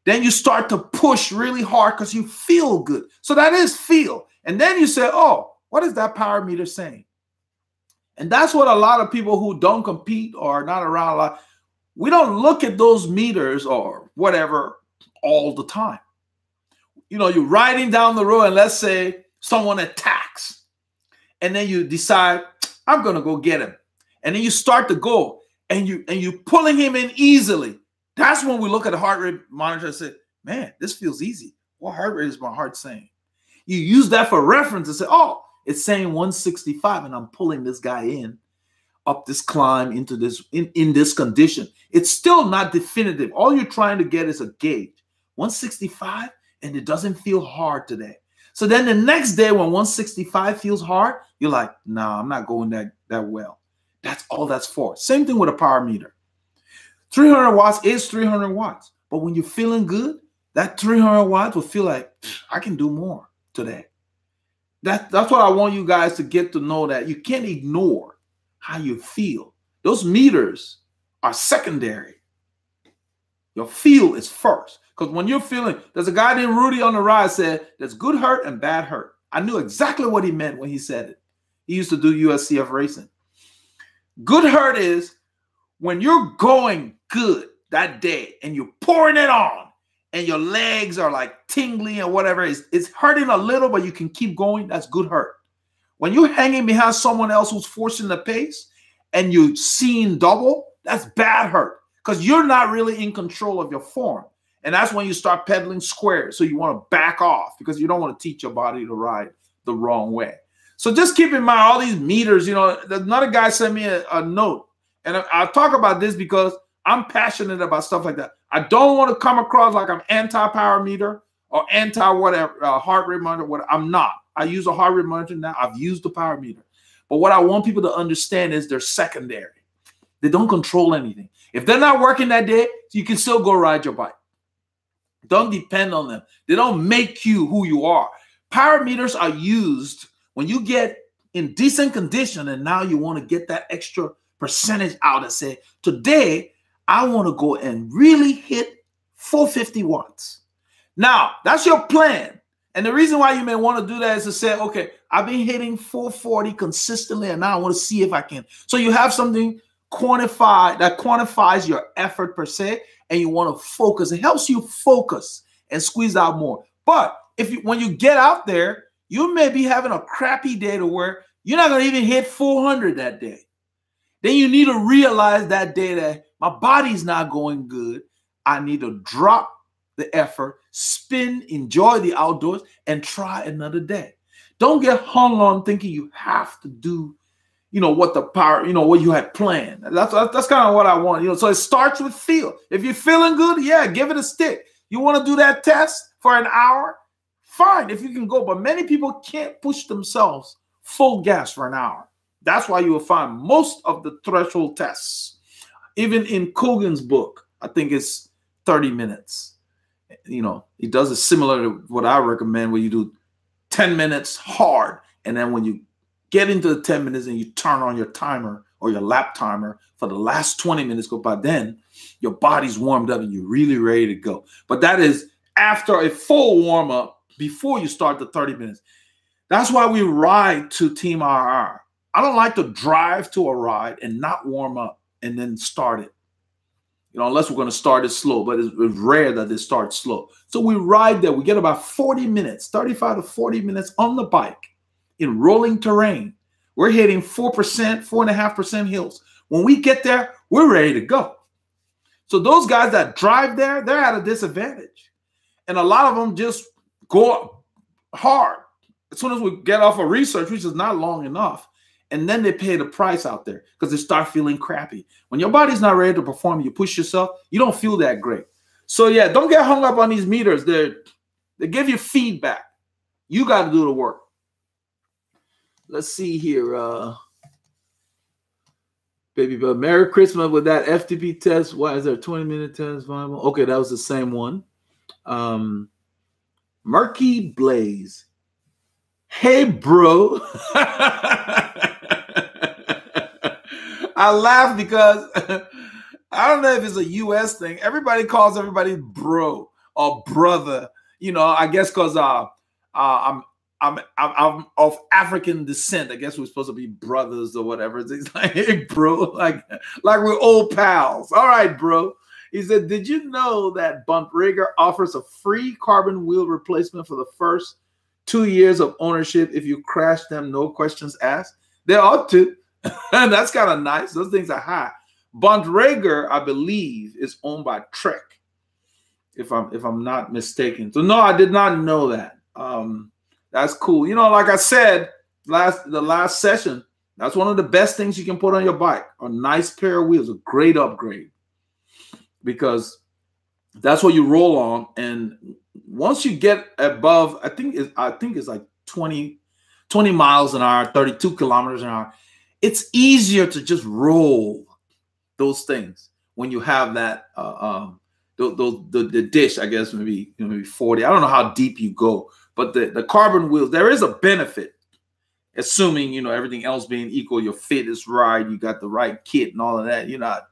Speaker 1: then you start to push really hard because you feel good. So that is feel. And then you say, oh, what is that power meter saying? And that's what a lot of people who don't compete or are not around a lot, we don't look at those meters or whatever all the time. You know, you're riding down the road and let's say someone attacks. And then you decide, I'm going to go get him. And then you start to go and you're pulling him in easily. That's when we look at the heart rate monitor and say, man, this feels easy. What heart rate is my heart saying? You use that for reference and say, oh, it's saying 165 and I'm pulling this guy in up this climb into this in this condition. It's still not definitive. All you're trying to get is a gauge. 165 and it doesn't feel hard today. So then the next day when 165 feels hard, you're like, nah, I'm not going that well. That's all that's for. Same thing with a power meter. 300 watts is 300 watts. But when you're feeling good, that 300 watts will feel like, I can do more today. That's what I want you guys to get to know, that you can't ignore how you feel. Those meters are secondary. Your feel is first. Because when you're feeling, there's a guy named Rudy on the ride said, there's good hurt and bad hurt. I knew exactly what he meant when he said it. He used to do USCF racing. Good hurt is when you're going good that day and you're pouring it on and your legs are like tingling or whatever. It's hurting a little, but you can keep going. That's good hurt. When you're hanging behind someone else who's forcing the pace and you're seeing double, that's bad hurt because you're not really in control of your form. And that's when you start pedaling squares. So you want to back off because you don't want to teach your body to ride the wrong way. So just keep in mind all these meters. You know, another guy sent me a note. And I'll talk about this because I'm passionate about stuff like that. I don't want to come across like I'm anti-power meter or anti-whatever, heart rate monitor. What I'm not. I use a heart rate monitor now. I've used the power meter. But what I want people to understand is they're secondary. They don't control anything. If they're not working that day, you can still go ride your bike. Don't depend on them. They don't make you who you are. Power meters are used when you get in decent condition and now you want to get that extra percentage out and say, today, I want to go and really hit 450 watts. Now, that's your plan. And the reason why you may want to do that is to say, okay, I've been hitting 440 consistently and now I want to see if I can. So you have something quantified that quantifies your effort per se, and you want to focus. It helps you focus and squeeze out more. But when you get out there, you may be having a crappy day to where you're not going to even hit 400 that day. Then you need to realize that day that my body's not going good. I need to drop the effort, spin, enjoy the outdoors, and try another day. Don't get hung on thinking you have to do, you know, what the power, you know, what you had planned. That's kind of what I want. You know, so it starts with feel. If you're feeling good, yeah, give it a stick. You want to do that test for an hour? Fine, if you can go. But many people can't push themselves full gas for an hour. That's why you will find most of the threshold tests, even in Kogan's book, I think it's 30 minutes. You know, he does it similar to what I recommend, where you do 10 minutes hard. And then when you get into the 10 minutes and you turn on your timer or your lap timer for the last 20 minutes go by, then your body's warmed up and you're really ready to go. But that is after a full warm-up before you start the 30 minutes. That's why we ride to Team RR. I don't like to drive to a ride and not warm up and then start it. You know, unless we're going to start it slow, but it's rare that it starts slow. So we ride there. We get about 40 minutes, 35 to 40 minutes on the bike in rolling terrain. We're hitting 4%, 4.5% hills. When we get there, we're ready to go. So those guys that drive there, they're at a disadvantage. And a lot of them just go hard as soon as we get off of research, which is not long enough. And then they pay the price out there because they start feeling crappy. When your body's not ready to perform, you push yourself, you don't feel that great. So yeah, don't get hung up on these meters. They give you feedback. You got to do the work. Let's see here. Baby, but Merry Christmas with that FTP test. Why is there a 20-minute test viable? Okay, that was the same one. Murky Blaze. Hey, bro. I laugh because I don't know if it's a U.S. thing. Everybody calls everybody bro or brother. You know, I guess because I'm of African descent. I guess we're supposed to be brothers or whatever. It's like, hey, bro, like we're old pals. All right, bro. He said, did you know that Bontrager offers a free carbon wheel replacement for the first 2 years of ownership if you crash them, no questions asked? They ought to. And that's kind of nice. Those things are high. Bontrager, I believe, is owned by Trek, if I'm not mistaken. So no, I did not know that. That's cool. You know, like I said, the last session, that's one of the best things you can put on your bike. A nice pair of wheels, a great upgrade, because that's what you roll on. And once you get above, I think it's like 20 miles an hour, 32 kilometers an hour. It's easier to just roll those things when you have that the dish, I guess maybe 40. I don't know how deep you go, but the carbon wheels, there is a benefit, assuming everything else being equal, your fit is right, you got the right kit and all of that. You're not,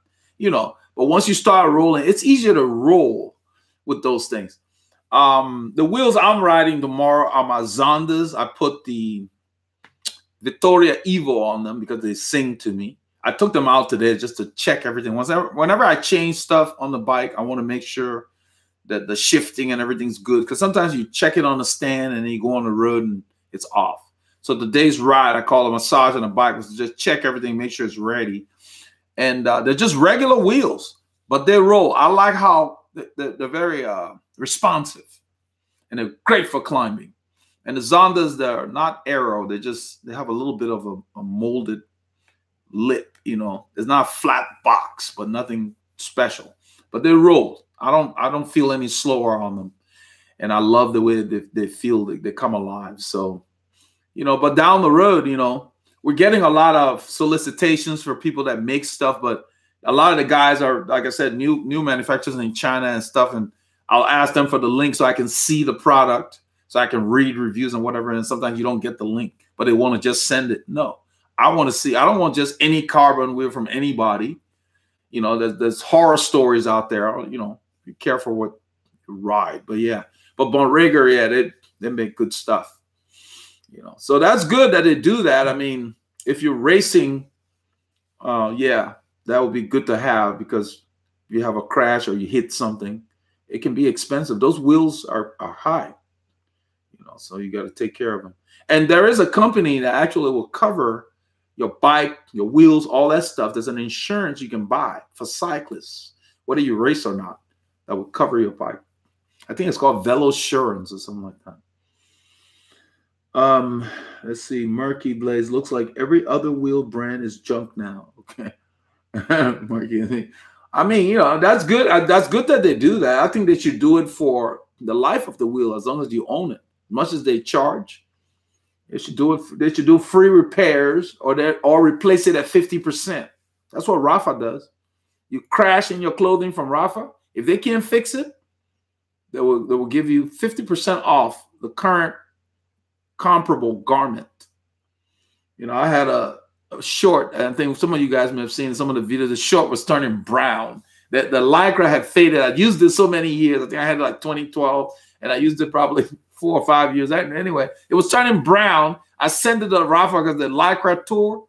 Speaker 1: but once you start rolling, it's easier to roll with those things. The wheels I'm riding tomorrow are my Zondas. I put the Vittoria Evo on them because they sing to me. I took them out today just to check everything. Whenever I change stuff on the bike, I want to make sure that the shifting and everything's good, because sometimes you check it on the stand and then you go on the road and it's off. So today's ride, I call a massage on the bike, was to just check everything, make sure it's ready. And they're just regular wheels, but they roll. I like how they're very responsive, and they're great for climbing. And the Zondas, they're not aero. They have a little bit of a molded lip. It's not a flat box, but nothing special. But they roll. I don't feel any slower on them, and I love the way they feel. They come alive. So, but down the road, we're getting a lot of solicitations for people that make stuff, but a lot of the guys are, like I said, new manufacturers in China and stuff, and I'll ask them for the link so I can see the product, so I can read reviews and whatever. And sometimes you don't get the link, but they want to just send it. No, I want to see. I don't want just any carbon wheel from anybody. There's horror stories out there. Be careful what you ride. But yeah, but Bontrager, yeah, they make good stuff. So that's good that they do that. I mean, if you're racing, yeah, that would be good to have, because if you have a crash or you hit something, it can be expensive. Those wheels are high. So you got to take care of them. And there is a company that actually will cover your bike, your wheels, all that stuff. There's an insurance you can buy for cyclists, whether you race or not, that will cover your bike. I think it's called Velosurance or something like that. Let's see. Murky Blaze looks like every other wheel brand is junk now. Okay. Murky. I mean, that's good. That's good that they do that. I think they should do it for the life of the wheel, as long as you own it. Much as they charge, they should do it. They should do free repairs, or replace it at 50%. That's what Rafa does. You crash in your clothing from Rafa. If they can't fix it, they will give you 50% off the current comparable garment. I had a short, and I think some of you guys may have seen some of the videos. The short was turning brown. The Lycra had faded. I'd used it so many years. I think I had it like 2012, and I used it probably 4 or 5 years. Anyway, it was turning brown. I sent it to Rafa because the Lycra tour,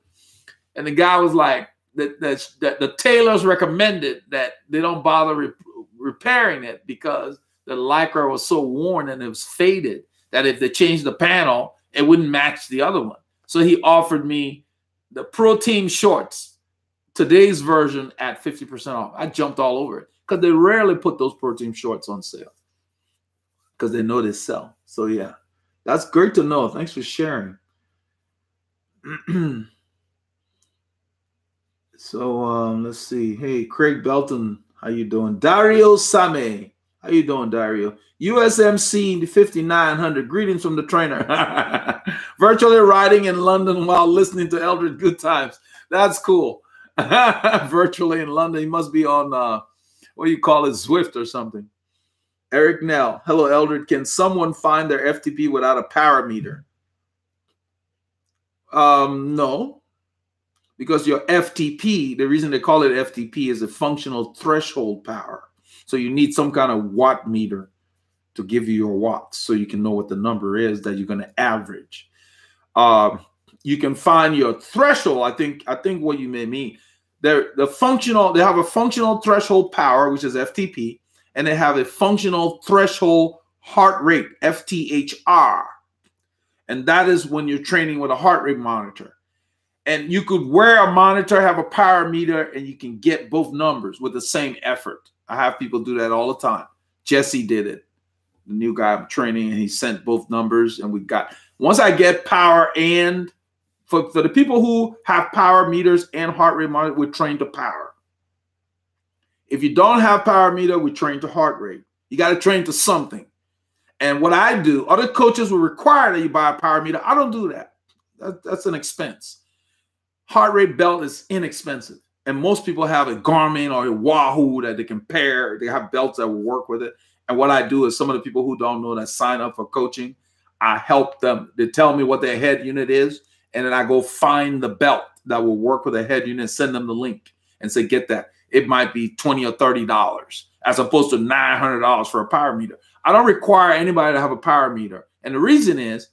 Speaker 1: and the guy was like, the tailors recommended that they don't bother repairing it because the Lycra was so worn and it was faded that if they changed the panel, it wouldn't match the other one. So he offered me the Pro Team shorts, today's version, at 50% off. I jumped all over it because they rarely put those Pro Team shorts on sale because they know they sell. So yeah, that's great to know. Thanks for sharing. So let's see. Hey, Craig Belton, how you doing? Dario Same, how you doing, Dario? USMC 5900. Greetings from the trainer. Virtually riding in London while listening to Eldred Good Times. That's cool. Virtually in London. He must be on what do you call it, Zwift or something. Eric Nell. Hello, Eldred. Can someone find their FTP without a power meter? No. Because your FTP, the reason they call it FTP is a functional threshold power. So you need some kind of watt meter to give you your watts so you can know what the number is that you're going to average. You can find your threshold. I think what you may mean, they have a functional threshold power, which is FTP, and they have a functional threshold heart rate, FTHR. And that is when you're training with a heart rate monitor. And you could wear a monitor, have a power meter, and you can get both numbers with the same effort. I have people do that all the time. Jesse did it, the new guy I'm training, and he sent both numbers. And we got, once I get power, and for the people who have power meters and heart rate monitor, we're trained to power. If you don't have power meter, we train to heart rate. You got to train to something. And what I do, other coaches will require that you buy a power meter. I don't do that. That's an expense. Heart rate belt is inexpensive. And most people have a Garmin or a Wahoo that they can pair. They have belts that will work with it. And what I do is some of the people who don't know that sign up for coaching, I help them. They tell me what their head unit is. And then I go find the belt that will work with a head unit and send them the link and say, get that. It might be $20 or $30 as opposed to $900 for a power meter. I don't require anybody to have a power meter. And the reason is,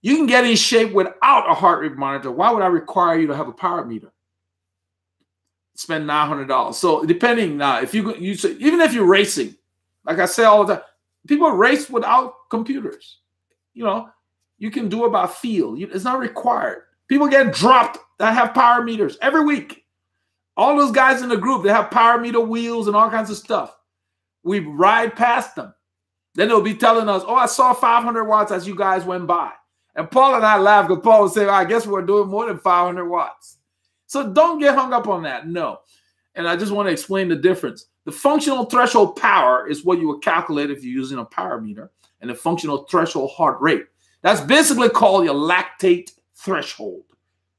Speaker 1: you can get in shape without a heart rate monitor. Why would I require you to have a power meter? Spend $900. So depending now, if even if you're racing, like I say all the time, people race without computers. You know, you can do it by feel. It's not required. People get dropped that have power meters every week. All those guys in the group, they have power meter wheels and all kinds of stuff. We ride past them. Then they'll be telling us, oh, I saw 500 watts as you guys went by. And Paul and I laugh because Paul would say, I guess we're doing more than 500 watts. So don't get hung up on that. No. And I just want to explain the difference. The functional threshold power is what you would calculate if you're using a power meter, and the functional threshold heart rate. That's basically called your lactate threshold.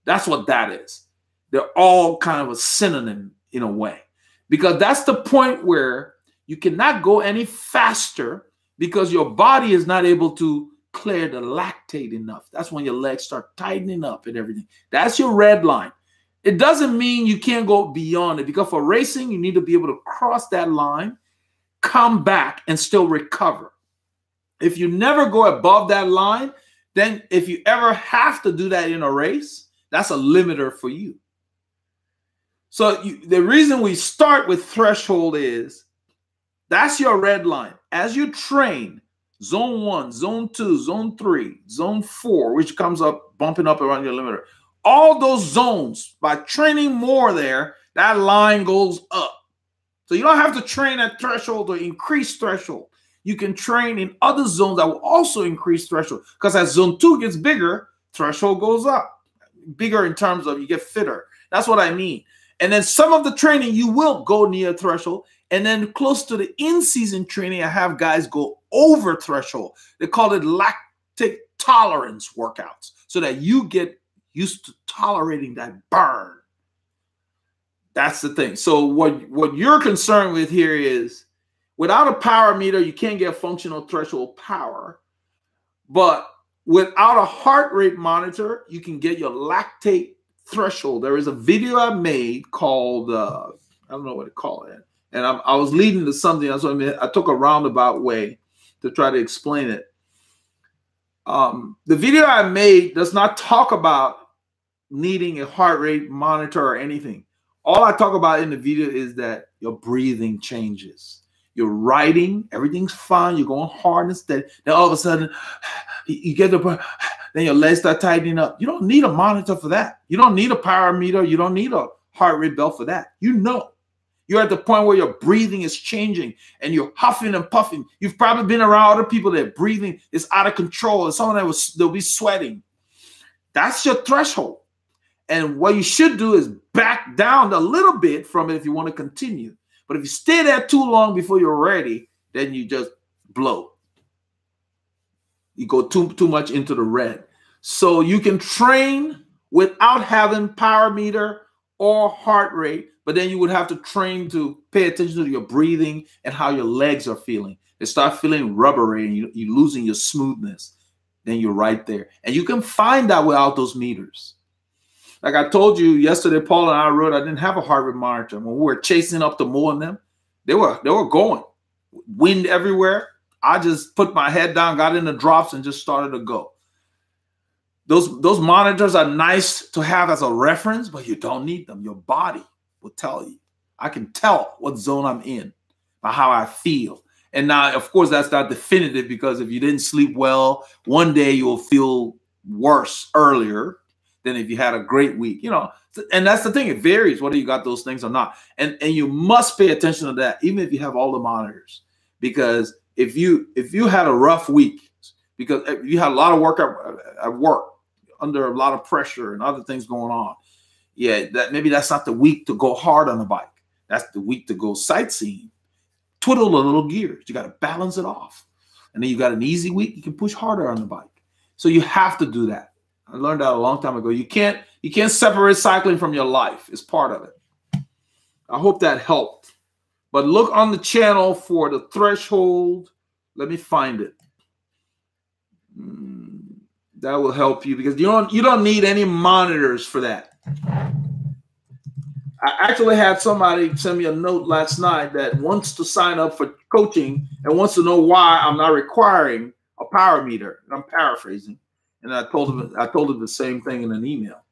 Speaker 1: That's what that is. They're all kind of a synonym in a way, because that's the point where you cannot go any faster because your body is not able to clear the lactate enough. That's when your legs start tightening up and everything. That's your red line. It doesn't mean you can't go beyond it, because for racing, you need to be able to cross that line, come back, and still recover. If you never go above that line, then if you ever have to do that in a race, that's a limiter for you. So the reason we start with threshold is that's your red line. As you train, zone 1, zone 2, zone 3, zone 4, which comes up, bumping up around your limiter. All those zones, by training more there, that line goes up. So you don't have to train at threshold or increase threshold. You can train in other zones that will also increase threshold. Because as zone 2 gets bigger, threshold goes up. Bigger in terms of you get fitter. That's what I mean. And then some of the training, you will go near threshold. And then close to the in-season training, I have guys go over threshold. They call it lactic tolerance workouts, so that you get used to tolerating that burn. That's the thing. So what you're concerned with here is, without a power meter, you can't get functional threshold power. But without a heart rate monitor, you can get your lactate threshold. There is a video I made called, I don't know what to call it. And I was leading to something. That's what I mean. I took a roundabout way to try to explain it. The video I made does not talk about needing a heart rate monitor or anything. All I talk about in the video is that your breathing changes. You're riding, everything's fine. You're going hard and steady. Then all of a sudden, you get the breath. Then your legs start tightening up. You don't need a monitor for that. You don't need a power meter. You don't need a heart rate belt for that. You know. You're at the point where your breathing is changing and you're huffing and puffing. You've probably been around other people that breathing is out of control and someone they'll be sweating. That's your threshold. And what you should do is back down a little bit from it if you want to continue. But if you stay there too long before you're ready, then you just blow. You go too much into the red. So you can train without having power meter or heart rate, but then you would have to train to pay attention to your breathing and how your legs are feeling. They start feeling rubbery and you're losing your smoothness. Then you're right there. And you can find that without those meters. Like I told you yesterday, Paul and I rode, I didn't have a heart rate monitor. When we were chasing up the mowing them, they were going. Wind everywhere. I just put my head down, got in the drops, and just started to go. Those monitors are nice to have as a reference, but you don't need them. Your body will tell you. I can tell what zone I'm in by how I feel. And now, of course, that's not definitive because if you didn't sleep well, one day you'll feel worse earlier than if you had a great week, you know. And that's the thing. It varies whether you got those things or not. And you must pay attention to that, even if you have all the monitors. Because if you had a rough week, because you had a lot of work at work, under a lot of pressure and other things going on, yeah, maybe that's not the week to go hard on the bike. That's the week to go sightseeing. Twiddle the little gears. You got to balance it off. And then you got an easy week, you can push harder on the bike. So you have to do that. I learned that a long time ago. You can't separate cycling from your life. It's part of it. I hope that helped. But look on the channel for the threshold. Let me find it. That will help you because you don't need any monitors for that. I actually had somebody send me a note last night that wants to sign up for coaching and wants to know why I'm not requiring a power meter. And I'm paraphrasing. And I told him the same thing in an email.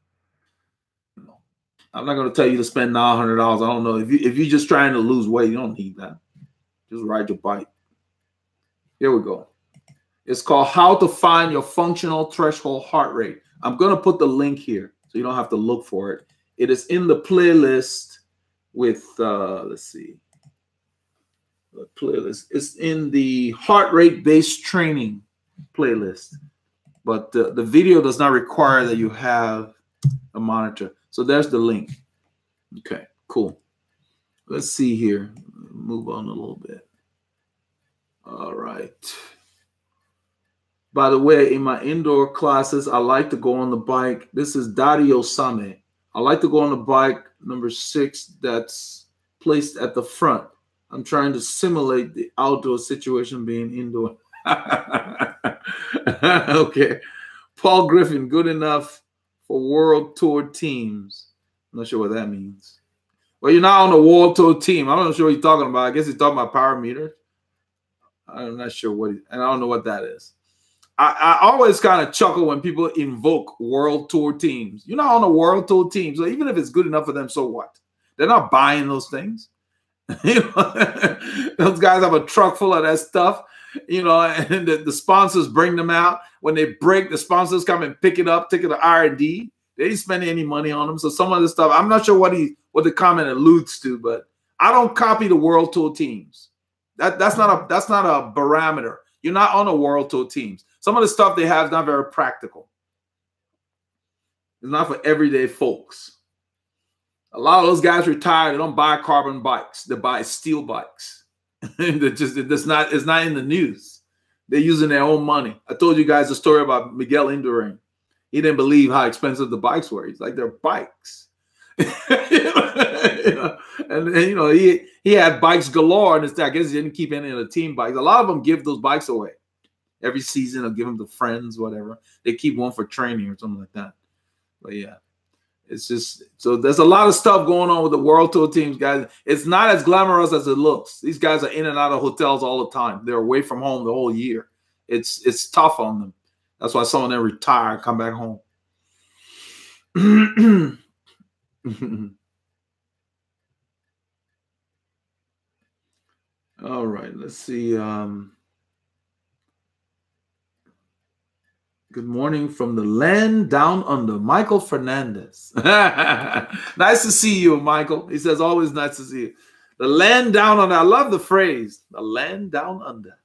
Speaker 1: I'm not going to tell you to spend $900. I don't know. If you're just trying to lose weight, you don't need that. Just ride your bike. Here we go. It's called How to Find Your Functional Threshold Heart Rate. I'm going to put the link here so you don't have to look for it. It is in the playlist with, let's see. The playlist. It's in the heart rate based training playlist. But the video does not require that you have a monitor. So there's the link. Okay, cool. Let's see here. Move on a little bit. All right. By the way, in my indoor classes, I like to go on the bike. This is Dario Same. I like to go on the bike number 6 that's placed at the front. I'm trying to simulate the outdoor situation being indoor. Okay. Paul Griffin, good enough for World Tour teams. I'm not sure what that means. Well, you're not on the World Tour team. I'm not sure what you're talking about. I guess he's talking about power meters. I'm not sure what, and I don't know what that is. I always kind of chuckle when people invoke World Tour teams. You're not on a World Tour team, so even if it's good enough for them, so what? They're not buying those things. You know, those guys have a truck full of that stuff. You know, and the sponsors bring them out. When they break, the sponsors come and pick it up, take it to R&D. They ain't spending any money on them. So some of the stuff, I'm not sure what the comment alludes to, but I don't copy the World Tour teams. That's not a barometer. You're not on a World Tour teams. Some of the stuff they have is not very practical. It's not for everyday folks. A lot of those guys retire. They don't buy carbon bikes. They buy steel bikes. It's not in the news. They're using their own money. I told you guys a story about Miguel Indurain. He didn't believe how expensive the bikes were. He's like, they're bikes. And you know, he had bikes galore, and I guess he didn't keep any of the team bikes. A lot of them give those bikes away every season. Or give them to friends, whatever. They keep one for training or something like that. But yeah, It's just, so there's a lot of stuff going on with the World Tour teams, guys. It's not as glamorous as it looks. These guys are in and out of hotels all the time. They're away from home the whole year. It's tough on them. That's why some of them retire and come back home. All right, let's see. Good morning from the land down under, Michael Fernandez. Nice to see you, Michael. He says, always nice to see you. The land down under. I love the phrase, the land down under.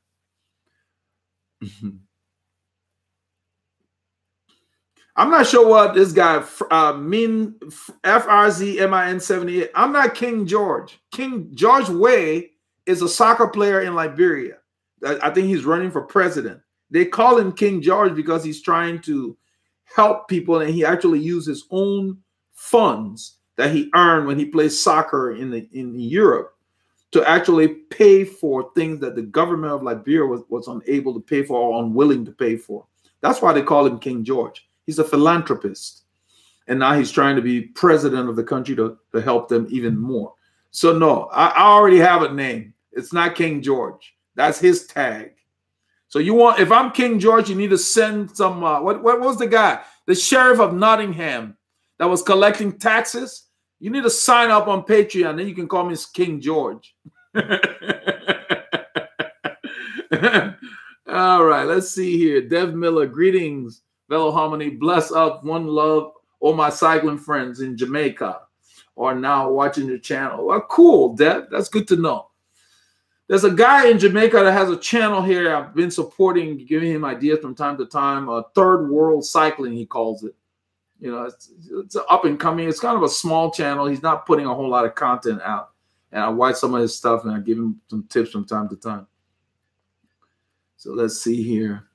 Speaker 1: I'm not sure what this guy, FRZMIN78. I'm not King George. King George Weah is a soccer player in Liberia. I think he's running for president. They call him King George because he's trying to help people, and he actually used his own funds that he earned when he plays soccer in Europe to actually pay for things that the government of Liberia was unable to pay for or unwilling to pay for. That's why they call him King George. He's a philanthropist, and now he's trying to be president of the country to help them even more. So no, I already have a name. It's not King George. That's his tag. So you want, if I'm King George, you need to send some, what was the guy? The sheriff of Nottingham that was collecting taxes. You need to sign up on Patreon. Then you can call me King George. All right, let's see here. Dev Miller, greetings. Veloharmony, bless up, one love, all my cycling friends in Jamaica are now watching your channel. Well, cool, Dev. That's good to know. There's a guy in Jamaica that has a channel here. I've been supporting, giving him ideas from time to time. Third World Cycling, he calls it. You know, it's up and coming. It's kind of a small channel. He's not putting a whole lot of content out. And I watch some of his stuff, and I give him some tips from time to time. So let's see here.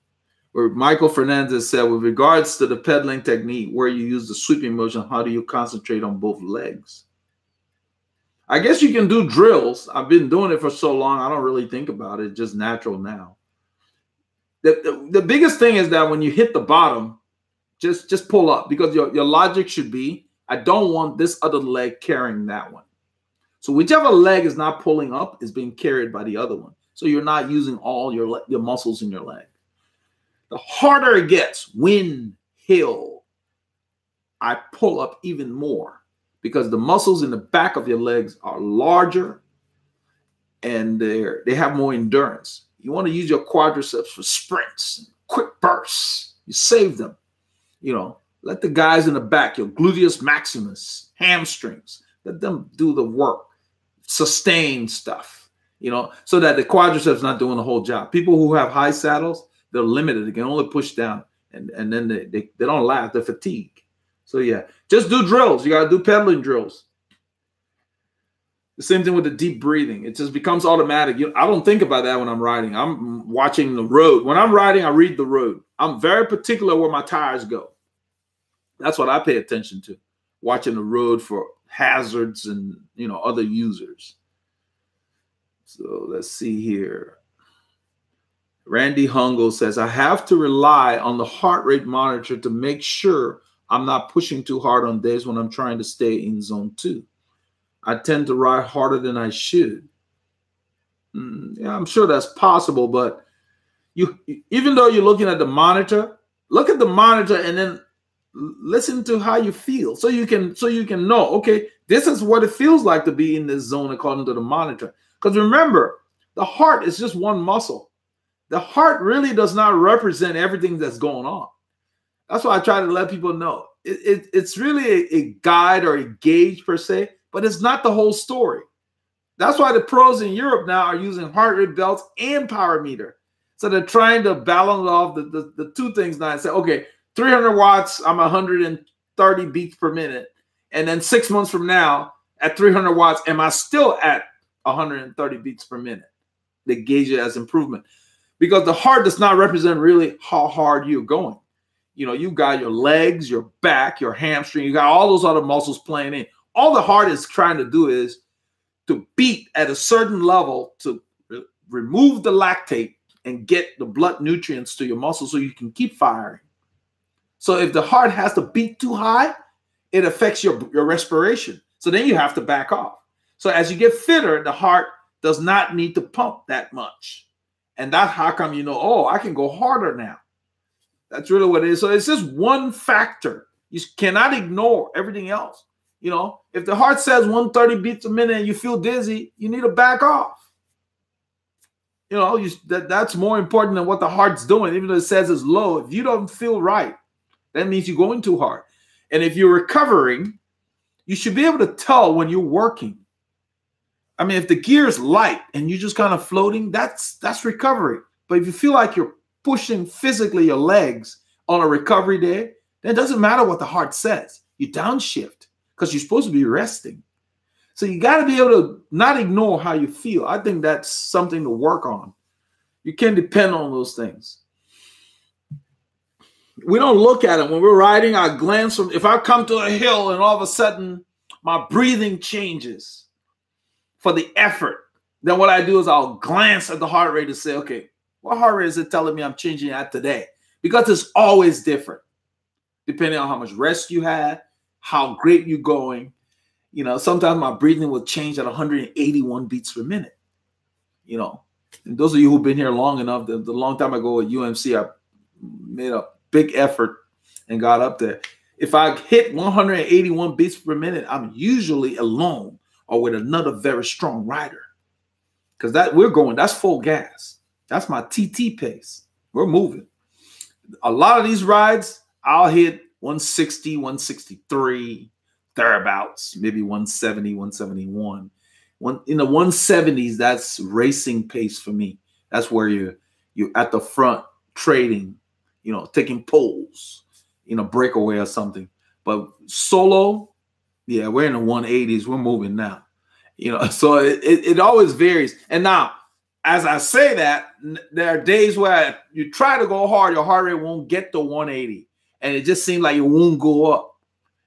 Speaker 1: Where Michael Fernandez said, with regards to the pedaling technique, where you use the sweeping motion, how do you concentrate on both legs? I guess you can do drills. I've been doing it for so long, I don't really think about it. It's just natural now. The biggest thing is that when you hit the bottom, just pull up, because your logic should be, I don't want this other leg carrying that one. So whichever leg is not pulling up is being carried by the other one. So you're not using all your muscles in your leg. The harder it gets, wind, hill, I pull up even more, because the muscles in the back of your legs are larger and they have more endurance. You want to use your quadriceps for sprints, quick bursts. You save them. You know, let the guys in the back, your gluteus maximus, hamstrings, let them do the work, sustain stuff, you know, so that the quadriceps not doing the whole job. People who have high saddles, they're limited. They can only push down, and then they don't last. They're fatigued. So yeah, just do drills. You got to do pedaling drills. The same thing with the deep breathing. It just becomes automatic. I don't think about that when I'm riding. I'm watching the road. When I'm riding, I read the road. I'm very particular where my tires go. That's what I pay attention to, watching the road for hazards and, you know, other users. So let's see here. Randy Hungo says, I have to rely on the heart rate monitor to make sure I'm not pushing too hard on days when I'm trying to stay in zone 2. I tend to ride harder than I should. Yeah, I'm sure that's possible, but even though you're looking at the monitor, look at the monitor and then listen to how you feel, so you can know, okay, this is what it feels like to be in this zone according to the monitor. Because remember, the heart is just one muscle. The heart really does not represent everything that's going on. That's why I try to let people know. It's really a guide or a gauge per se, but it's not the whole story. That's why the pros in Europe now are using heart rate belts and power meter. So they're trying to balance off the two things now and say, okay, 300 watts, I'm 130 beats per minute. And then 6 months from now, at 300 watts, am I still at 130 beats per minute? They gauge it as improvement. Because the heart does not represent really how hard you're going. You know, you got your legs, your back, your hamstring, you got all those other muscles playing in. All the heart is trying to do is to beat at a certain level to remove the lactate and get the blood nutrients to your muscles so you can keep firing. So if the heart has to beat too high, it affects your respiration. So then you have to back off. So as you get fitter, the heart does not need to pump that much. And that's how come you know, oh, I can go harder now. That's really what it is. So it's just one factor. You cannot ignore everything else. You know, if the heart says 130 beats a minute and you feel dizzy, you need to back off. You know, that's more important than what the heart's doing. Even though it says it's low, if you don't feel right, that means you're going too hard. And if you're recovering, you should be able to tell when you're working. I mean, if the gear is light and you're just kind of floating, that's recovery. But if you feel like you're pushing physically your legs on a recovery day, then it doesn't matter what the heart says. You downshift because you're supposed to be resting. So you got to be able to not ignore how you feel. I think that's something to work on. You can't depend on those things. We don't look at it. When we're riding, I glance from, if I come to a hill and all of a sudden my breathing changes for the effort, then what I do is I'll glance at the heart rate and say, okay, what heart rate is it telling me I'm changing at today? Because it's always different, depending on how much rest you had, how great you're going. You know, sometimes my breathing will change at 181 beats per minute. You know, and those of you who've been here long enough, the long time ago at UMC, I made a big effort and got up there. If I hit 181 beats per minute, I'm usually alone or with another very strong rider. Because that's full gas. That's my TT pace. We're moving. A lot of these rides, I'll hit 160, 163, thereabouts, maybe 170, 171. In the 170s, that's racing pace for me. That's where you're at the front trading, you know, taking poles, you know, breakaway or something. But solo, yeah, we're in the 180s. We're moving now. You know, so it always varies. And now, as I say that, there are days where you try to go hard, your heart rate won't get to 180. And it just seems like it won't go up.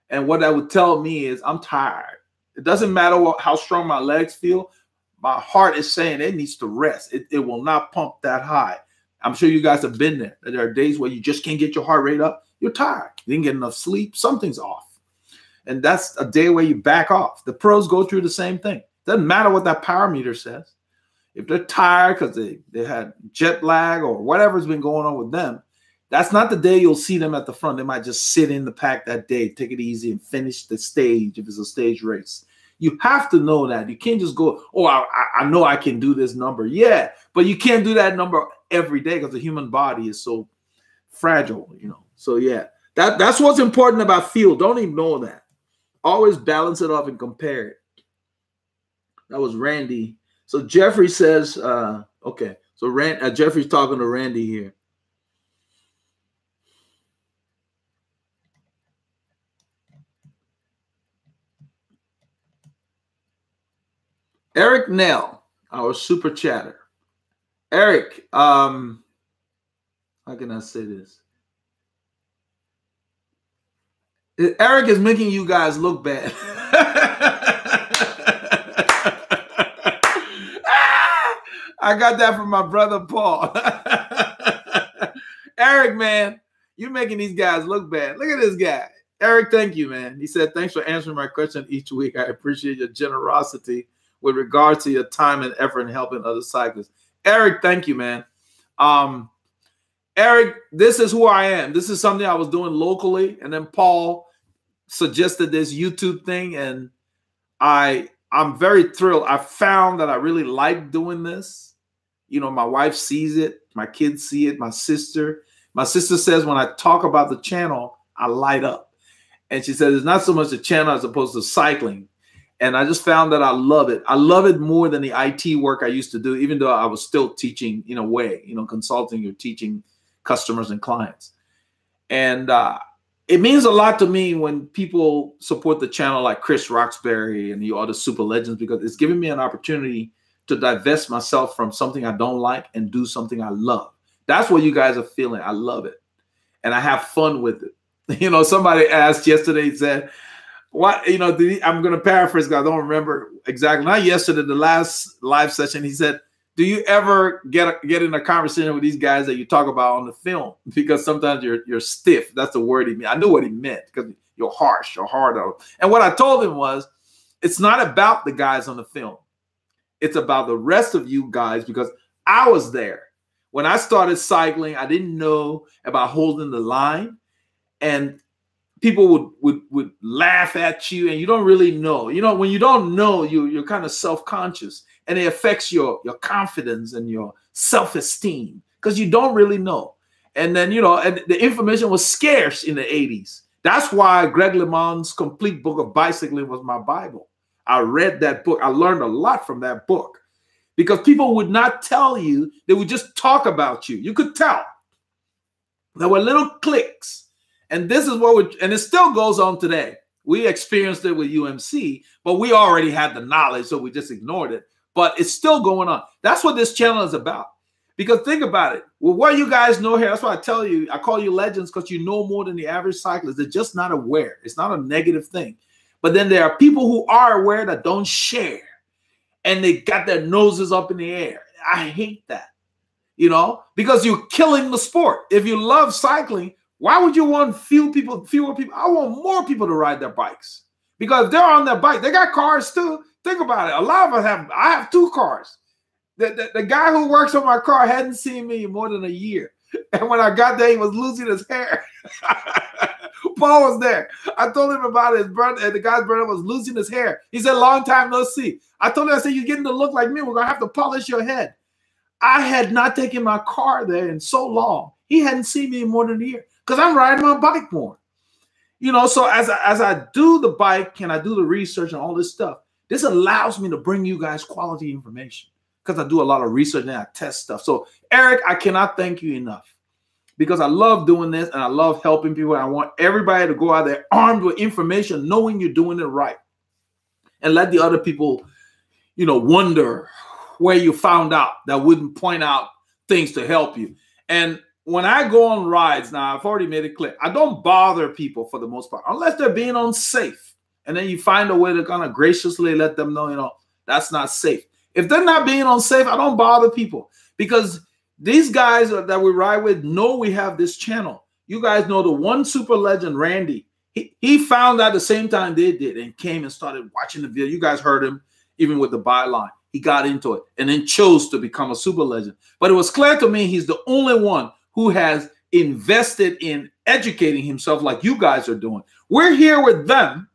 Speaker 1: And what that would tell me is I'm tired. It doesn't matter how strong my legs feel. My heart is saying it needs to rest. It will not pump that high. I'm sure you guys have been there. There are days where you just can't get your heart rate up. You're tired. You didn't get enough sleep. Something's off. And that's a day where you back off. The pros go through the same thing. Doesn't matter what that power meter says. If they're tired because they had jet lag or whatever's been going on with them, that's not the day you'll see them at the front. They might just sit in the pack that day, take it easy, and finish the stage if it's a stage race. You have to know that. You can't just go, oh, I know I can do this number. Yeah, but you can't do that number every day because the human body is so fragile, you know. So, yeah, that's what's important about feel. Don't ignore that. Always balance it off and compare it. That was Randy. So Jeffrey says, okay. So Jeffrey's talking to Randy here. Eric Nell, our super chatter. Eric, how can I say this? Eric is making you guys look bad. I got that from my brother Paul. Eric, man, you're making these guys look bad. Look at this guy. Eric, thank you, man. He said, thanks for answering my question each week. I appreciate your generosity with regard to your time and effort in helping other cyclists. Eric, thank you, man. Eric, this is who I am. This is something I was doing locally, and then Paul suggested this YouTube thing, and I'm very thrilled. I found that I really like doing this. You know, my wife sees it. My kids see it. My sister says when I talk about the channel, I light up. And she says it's not so much the channel as opposed to cycling. And I just found that I love it. I love it more than the IT work I used to do, even though I was still teaching in a way, you know, consulting or teaching customers and clients. And it means a lot to me when people support the channel like Chris Roxbury and the other super legends, because it's giving me an opportunity to divest myself from something I don't like and do something I love. That's what you guys are feeling. I love it. And I have fun with it. You know, somebody asked yesterday, said, what, you know, I'm going to paraphrase because I don't remember exactly. Not yesterday, the last live session, he said, do you ever get in a conversation with these guys that you talk about on the film? Because sometimes you're stiff. That's the word he meant. I knew what he meant because you're harsh, you're hard on them. And what I told him was, it's not about the guys on the film. It's about the rest of you guys, because I was there. When I started cycling, I didn't know about holding the line, and people would laugh at you, and you don't really know. You know, when you don't know, you're kind of self-conscious, and it affects your confidence and your self-esteem because you don't really know. And then, you know, and the information was scarce in the 80s. That's why Greg LeMond's Complete Book of Bicycling was my Bible. I read that book. I learned a lot from that book because people would not tell you. They would just talk about you. You could tell. There were little cliques. And this is what and it still goes on today. We experienced it with UMC, but we already had the knowledge, so we just ignored it. But it's still going on. That's what this channel is about. Because think about it. Well, what you guys know here, that's why I tell you, I call you legends, because you know more than the average cyclist. They're just not aware. It's not a negative thing. But then there are people who are aware that don't share. And they got their noses up in the air. I hate that. You know, because you're killing the sport. If you love cycling, why would you want fewer people? I want more people to ride their bikes. Because if they're on their bike, they got cars too. Think about it. A lot of us I have 2 cars. The guy who works on my car hadn't seen me in more than a year. And when I got there, he was losing his hair. Paul was there. I told him about his brother, and the guy's brother was losing his hair. He said, long time no see. I told him, I said, you're getting to look like me. We're going to have to polish your head. I had not taken my car there in so long. He hadn't seen me in more than a year because I'm riding my bike more. You know, so as I do the bike and I do the research and all this stuff, this allows me to bring you guys quality information because I do a lot of research and I test stuff. So, Eric, I cannot thank you enough because I love doing this and I love helping people. I want everybody to go out there armed with information, knowing you're doing it right, and let the other people, you know, wonder where you found out that wouldn't point out things to help you. And when I go on rides now, I've already made it clear, I don't bother people for the most part, unless they're being unsafe. And then you find a way to kind of graciously let them know, you know, that's not safe. If they're not being unsafe, I don't bother people because these guys that we ride with know we have this channel. You guys know the one super legend, Randy. He found out the same time they did and came and started watching the video. You guys heard him even with the byline. He got into it and then chose to become a super legend. But it was clear to me he's the only one who has invested in educating himself like you guys are doing. We're here with them,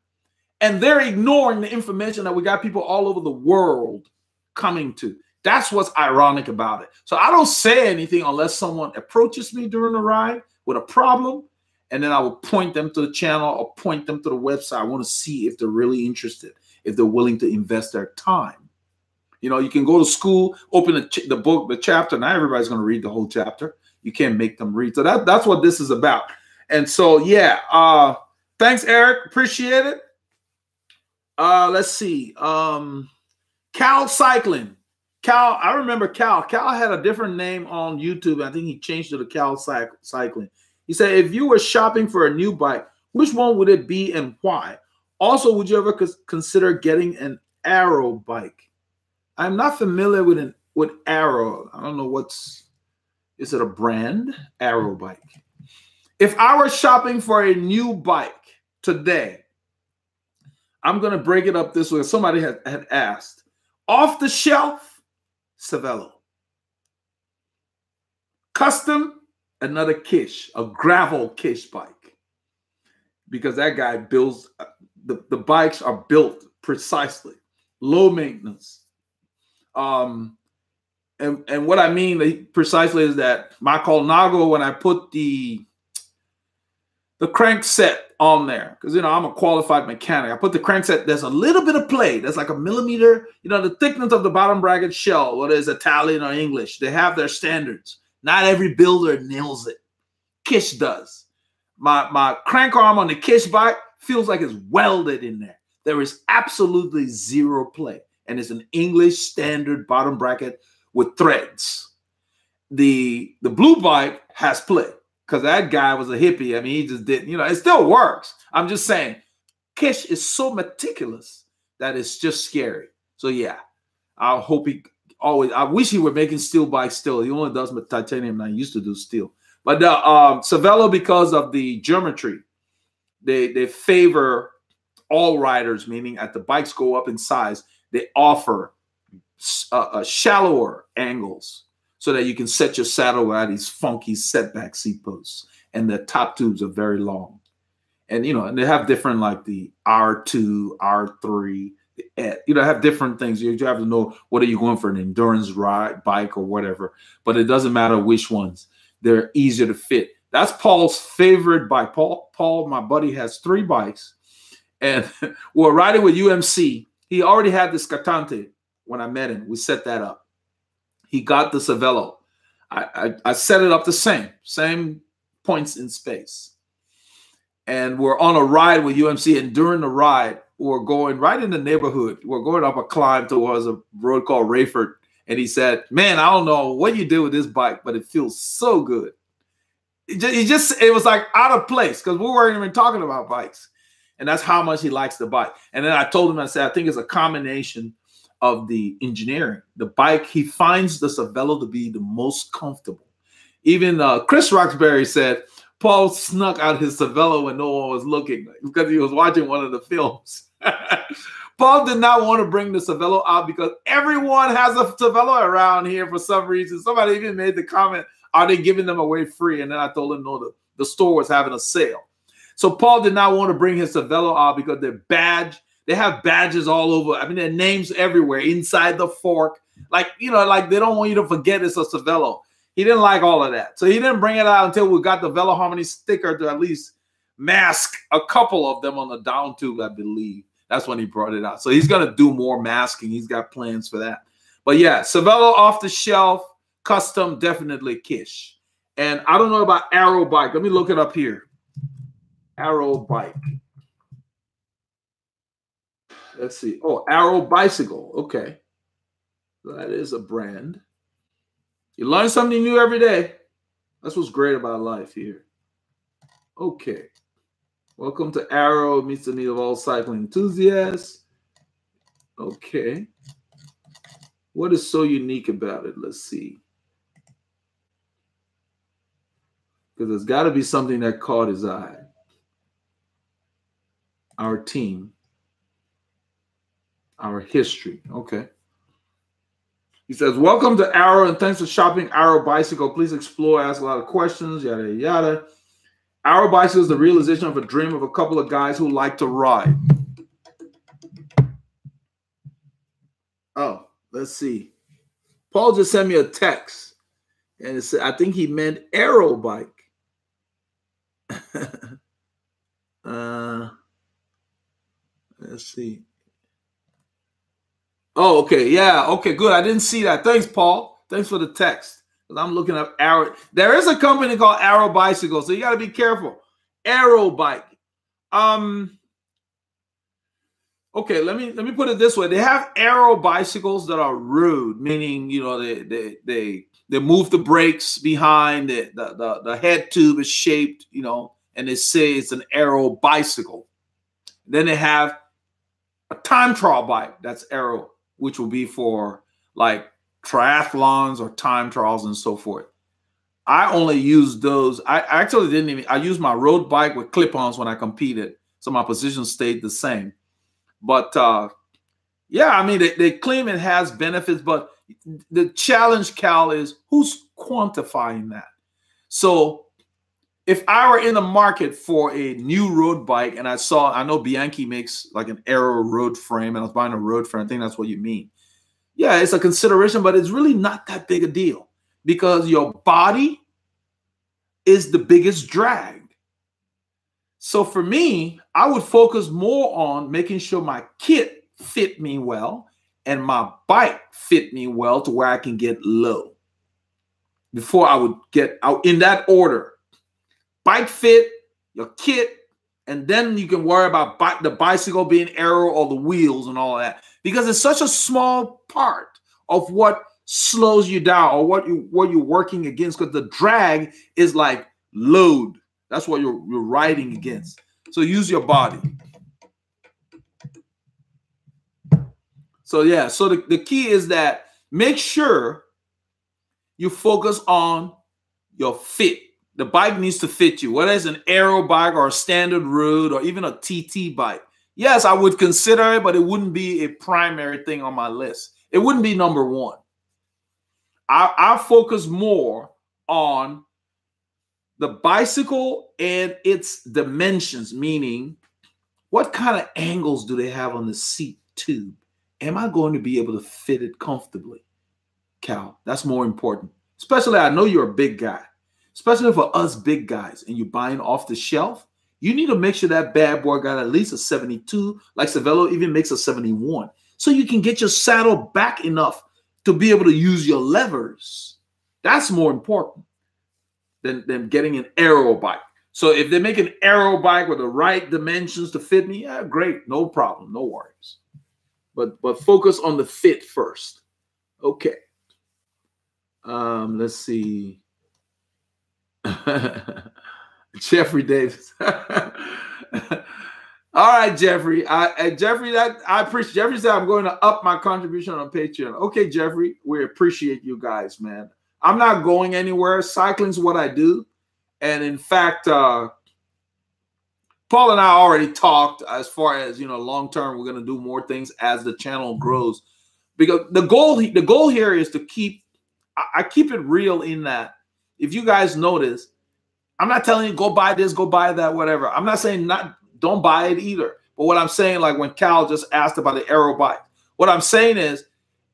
Speaker 1: and they're ignoring the information that we got people all over the world coming to. That's what's ironic about it. So I don't say anything unless someone approaches me during the ride with a problem, and then I will point them to the channel or point them to the website. I want to see if they're really interested, if they're willing to invest their time. You know, you can go to school, open the book, the chapter. Not everybody's going to read the whole chapter. You can't make them read. So that's what this is about. And so, yeah, thanks, Eric. Appreciate it. Let's see. Cal Cycling. Cal, I remember Cal. Cal had a different name on YouTube. I think he changed it to Cal Cycling. He said, if you were shopping for a new bike, which one would it be and why? Also, would you ever consider getting an Arrow bike? I'm not familiar with Arrow. I don't know is it a brand? Arrow bike. If I were shopping for a new bike today, I'm going to break it up this way. Somebody had asked. Off the shelf, Cervelo. Custom, another Kish, a gravel Kish bike. Because that guy builds, the bikes are built precisely. Low maintenance. And what I mean precisely is that my Colnago, when I put the crank set on there, because, you know, I'm a qualified mechanic. I put the crank set, there's a little bit of play. There's like a millimeter, you know, the thickness of the bottom bracket shell, whether it's Italian or English, they have their standards. Not every builder nails it. Kish does. My crank arm on the Kish bike feels like it's welded in there. There is absolutely zero play. And it's an English standard bottom bracket with threads. The blue bike has play because that guy was a hippie. I mean, he just didn't, you know, it still works. I'm just saying, Kish is so meticulous that it's just scary. So yeah, I hope I wish he were making steel bikes still. He only does titanium now. He used to do steel. But Cervelo, because of the geometry, they favor all riders, meaning as the bikes go up in size, they offer shallower angles so that you can set your saddle at these funky setback seat posts. And the top tubes are very long. And, you know, and they have different, like the R2, R3, you know, have different things. You have to know, what are you going for, an endurance ride, bike or whatever. But it doesn't matter which ones. They're easier to fit. That's Paul's favorite bike. Paul, my buddy, has 3 bikes. And we're riding with UMC. He already had the Scatante when I met him. We set that up. He got the Cervelo. I set it up the same points in space. And we're on a ride with UMC. And during the ride, we're going right in the neighborhood. We're going up a climb towards a road called Rayford. And he said, man, I don't know what you did with this bike, but it feels so good. It was like out of place because we weren't even talking about bikes. And that's how much he likes the bike. And then I told him, I said, I think it's a combination of the engineering. The bike, he finds the Cervelo to be the most comfortable. Even Chris Roxbury said, Paul snuck out his Cervelo when no one was looking because he was watching one of the films. Paul did not want to bring the Cervelo out because everyone has a Cervelo around here for some reason. Somebody even made the comment, are they giving them away free? And then I told him, no, the store was having a sale. So Paul did not want to bring his Cervelo out because they have badges all over. I mean, their names everywhere, inside the fork. Like, you know, like they don't want you to forget it's a Cervelo. He didn't like all of that. So he didn't bring it out until we got the Veloharmony sticker to at least mask a couple of them on the down tube, I believe. That's when he brought it out. So he's going to do more masking. He's got plans for that. But yeah, Cervelo off the shelf, custom, definitely Kish. And I don't know about Arrow Bike. Let me look it up here. Arrow Bike. Let's see. Oh, Arrow Bicycle. Okay. That is a brand. You learn something new every day. That's what's great about life here. Okay. Welcome to Arrow, meets the need of all cycling enthusiasts. Okay. What is so unique about it? Let's see. Because there's got to be something that caught his eye. Our team. Our history. Okay. He says, welcome to Arrow and thanks for shopping Arrow Bicycle. Please explore, ask a lot of questions, yada, yada. Arrow Bicycle is the realization of a dream of a couple of guys who like to ride. Oh, let's see. Paul just sent me a text. And it said, I think he meant Arrow Bike. Let's see. Oh, okay. Yeah. Okay, good. I didn't see that. Thanks, Paul. Thanks for the text. Because I'm looking up Arrow. There is a company called Arrow Bicycle, so you got to be careful. Arrow Bike. Okay, let me put it this way. They have Arrow bicycles that are road, meaning, you know, they move the brakes behind, the head tube is shaped, you know, and they say it's an Arrow bicycle. Then they have a time trial bike that's Arrow, which will be for like triathlons or time trials and so forth. I only use those. I actually didn't even, I used my road bike with clip-ons when I competed. So my position stayed the same. But yeah, I mean, they claim it has benefits, but the challenge, Cal, is who's quantifying that? So if I were in the market for a new road bike and I know Bianchi makes like an Arrow road frame and I was buying a road frame, I think that's what you mean. Yeah, it's a consideration, but it's really not that big a deal because your body is the biggest drag. So for me, I would focus more on making sure my kit fit me well and my bike fit me well to where I can get low. Before I would get out in that order. Bike fit, your kit, and then you can worry about the bicycle being Arrow or the wheels and all of that. Because it's such a small part of what slows you down or what you're working against, because the drag is like load. That's what you're riding against. So use your body. So yeah, so the key is that make sure you focus on your fit. The bike needs to fit you, whether it's an aero bike or a standard road or even a TT bike. Yes, I would consider it, but it wouldn't be a primary thing on my list. It wouldn't be number one. I focus more on the bicycle and its dimensions, meaning what kind of angles do they have on the seat tube? Am I going to be able to fit it comfortably? Cal, that's more important. Especially, I know you're a big guy. Especially for us big guys and you're buying off the shelf, you need to make sure that bad boy got at least a 72, like Cervelo even makes a 71. So you can get your saddle back enough to be able to use your levers. That's more important than getting an aero bike. So if they make an aero bike with the right dimensions to fit me, yeah, great, no problem, no worries. But focus on the fit first. Okay. Let's see. Jeffrey Davis. All right, Jeffrey. Jeffrey, I appreciate. Jeffrey said I'm going to up my contribution on Patreon. Okay, Jeffrey, we appreciate you guys, man. I'm not going anywhere. Cycling's what I do, and in fact, Paul and I already talked as far as long term. We're going to do more things as the channel grows, because the goal here is to keep. I keep it real in that. If you guys notice, I'm not telling you go buy this, go buy that, whatever. I'm not saying don't buy it either. But what I'm saying, like when Cal just asked about the aero bike, what I'm saying is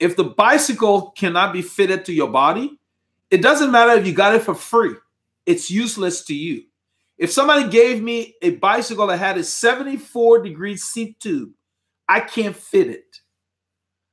Speaker 1: if the bicycle cannot be fitted to your body, it doesn't matter if you got it for free. It's useless to you. If somebody gave me a bicycle that had a 74-degree seat tube, I can't fit it.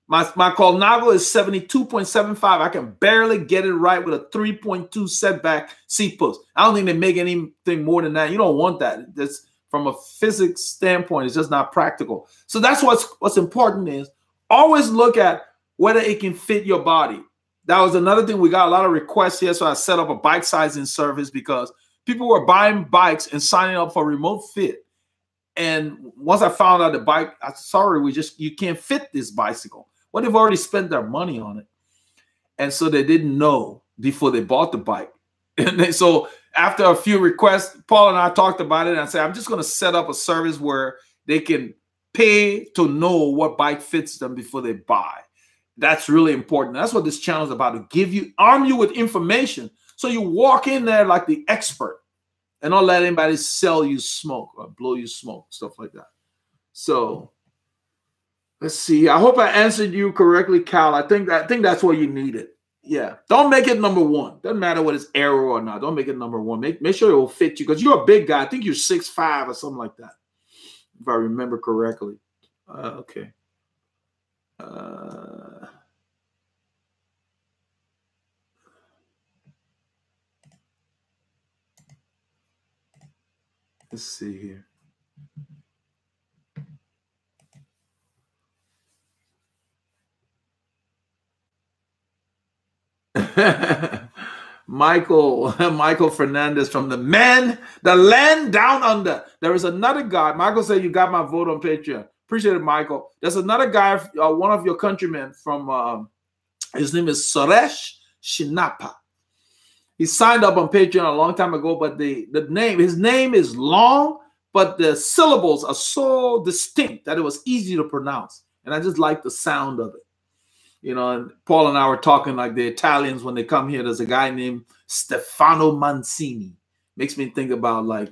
Speaker 1: My Colnago is 72.75. I can barely get it right with a 3.2 setback seat post. I don't think they make anything more than that. You don't want that. That's from a physics standpoint, it's just not practical. So that's what's important is always look at whether it can fit your body. That was another thing. We got a lot of requests here, so I set up a bike sizing service because people were buying bikes and signing up for remote fit. And once I found out the bike, I'm sorry, you can't fit this bicycle. Well, they've already spent their money on it. And so they didn't know before they bought the bike. And so after a few requests, Paul and I talked about it and I said, I'm just going to set up a service where they can pay to know what bike fits them before they buy. That's really important. That's what this channel is about, to arm you with information so you walk in there like the expert and don't let anybody sell you smoke or blow you smoke, stuff like that. So let's see. I hope I answered you correctly, Cal. I think that's what you needed. Yeah. Don't make it number one. Doesn't matter what it's aero or not. Don't make it number one. Make sure it will fit you because you're a big guy. I think you're 6'5" or something like that, if I remember correctly. Okay. Let's see here. Michael Fernandez from the land down under. There is another guy. Michael said you got my vote on Patreon. Appreciate it, Michael. There's another guy, one of your countrymen from, his name is Suresh Shinapa. He signed up on Patreon a long time ago, but his name is long, but the syllables are so distinct that it was easy to pronounce. And I just like the sound of it. And Paul and I were talking like the Italians when they come here. There's a guy named Stefano Mancini. Makes me think about like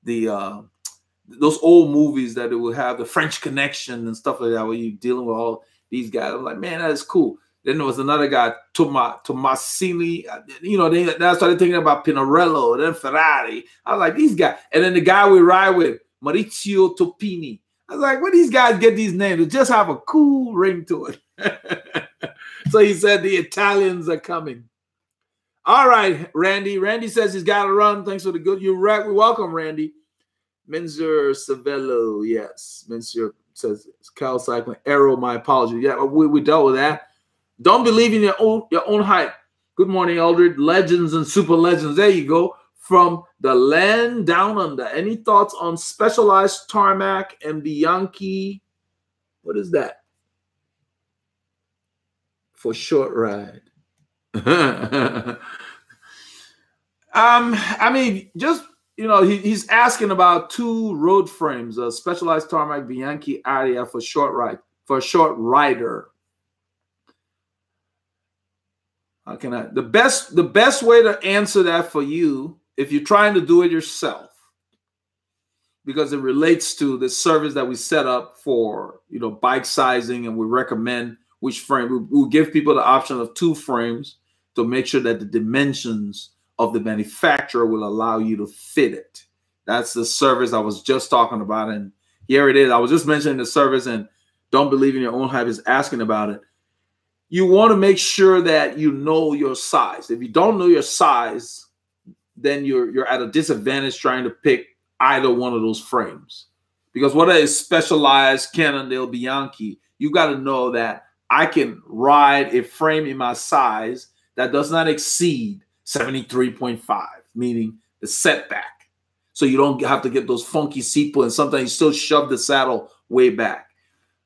Speaker 1: those old movies that it would have the French Connection and stuff like that, where you're dealing with all these guys. I'm like, man, that is cool. Then there was another guy, Tomasini. Then I started thinking about Pinarello, then Ferrari. I was like, these guys. And then the guy we ride with, Maurizio Topini. I was like, where these guys get these names? They just have a cool ring to it. So he said the Italians are coming. All right, Randy. Randy says he's got to run. Thanks for the good. You're right. We welcome, Randy. Menzer Savello. Yes. Menzer says Cal Cycling. Arrow, my apologies. Yeah, we dealt with that. Don't believe in your own hype. Good morning, Eldred. Legends and super legends. There you go. From the land down under. Any thoughts on Specialized Tarmac and Bianchi? What is that? For short ride. I mean, just he's asking about 2 road frames, a specialized tarmac Bianchi area for a short rider. How can I? The best way to answer that for you, if you're trying to do it yourself, because it relates to the service that we set up for bike sizing, and we recommend which frame. We'll give people the option of 2 frames to make sure that the dimensions of the manufacturer will allow you to fit it. That's the service I was just talking about, and here it is. I was just mentioning the service, and don't believe in your own hype is asking about it. You want to make sure that you know your size. If you don't know your size, then you're at a disadvantage trying to pick either one of those frames. Because whether it's specialized Cannondale Bianchi, you got to know that I can ride a frame in my size that does not exceed 73.5, meaning the setback. So you don't have to get those funky seat pull, and sometimes you still shove the saddle way back.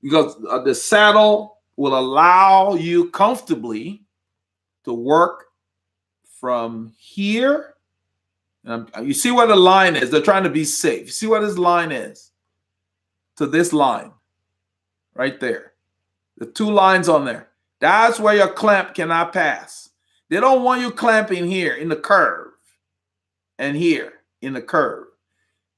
Speaker 1: Because the saddle will allow you comfortably to work from here. You see where the line is. They're trying to be safe. You see where this line is? To this line right there. The 2 lines on there. That's where your clamp cannot pass. They don't want you clamping here in the curve and here in the curve.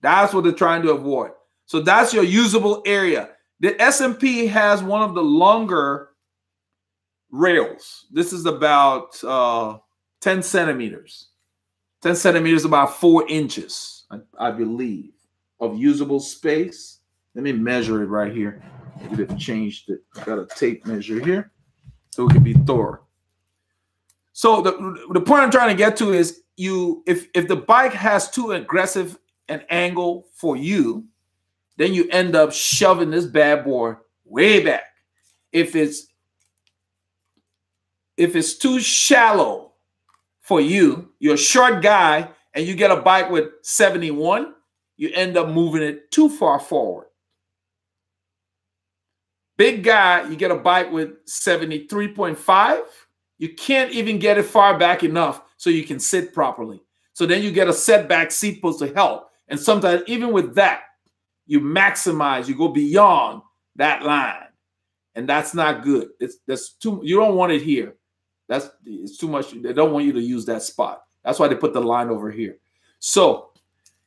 Speaker 1: That's what they're trying to avoid. So that's your usable area. The SMP has one of the longer rails. This is about 10 centimeters. 10 centimeters, about 4 inches, I believe, of usable space. Let me measure it right here. We have changed it. I got a tape measure here so it can be thorough. So the point I'm trying to get to is if the bike has too aggressive an angle for you, then you end up shoving this bad boy way back. If it's too shallow for you, you're a short guy, and you get a bike with 71, you end up moving it too far forward. Big guy, you get a bike with 73.5, you can't even get it far back enough so you can sit properly. So then you get a setback seat post to help. And sometimes even with that, you maximize, you go beyond that line. And that's not good. You don't want it here. It's too much. They don't want you to use that spot. That's why they put the line over here. So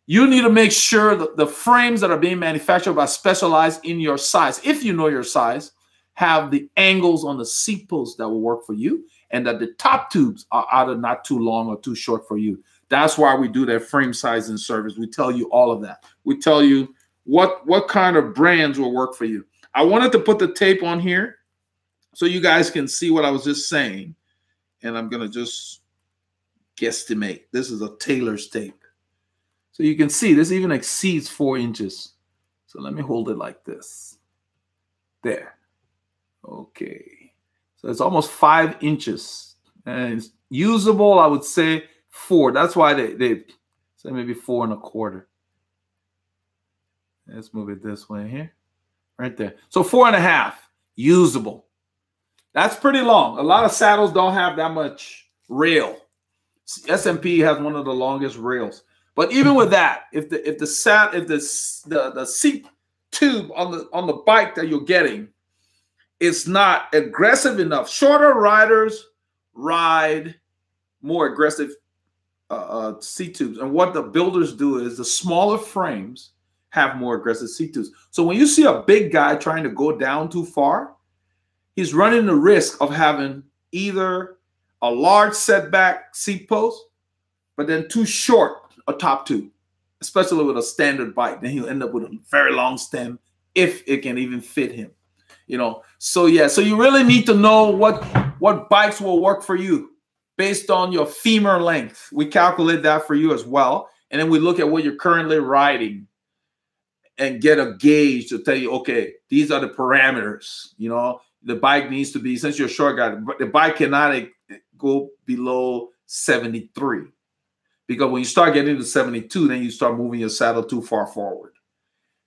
Speaker 1: you need to make sure that the frames that are being manufactured by Specialized in your size, if you know your size, have the angles on the seat posts that will work for you, and that the top tubes are either not too long or too short for you. That's why we do that frame sizing service. We tell you all of that. We tell you what kind of brands will work for you. I wanted to put the tape on here so you guys can see what I was just saying. And I'm going to just guesstimate. This is a tailor's tape. So you can see this even exceeds 4 inches. So let me hold it like this. There. Okay. So it's almost 5 inches. And it's usable, I would say 4. That's why they say maybe 4 1/4. Let's move it this way here. Right there. So 4 1/2. Usable. That's pretty long. A lot of saddles don't have that much rail. SMP has one of the longest rails. But even with that, if the seat tube on the bike that you're getting is not aggressive enough, shorter riders ride more aggressive seat tubes. And what the builders do is the smaller frames have more aggressive seat tubes. So when you see a big guy trying to go down too far, he's running the risk of having either a large setback seat post, but then too short a top tube, especially with a standard bike. Then he'll end up with a very long stem if it can even fit him. So yeah, so you really need to know what bikes will work for you based on your femur length. We calculate that for you as well. And then we look at what you're currently riding and get a gauge to tell you, okay, these are the parameters. The bike needs to be, since you're a short guy, the bike cannot go below 73. Because when you start getting to 72, then you start moving your saddle too far forward.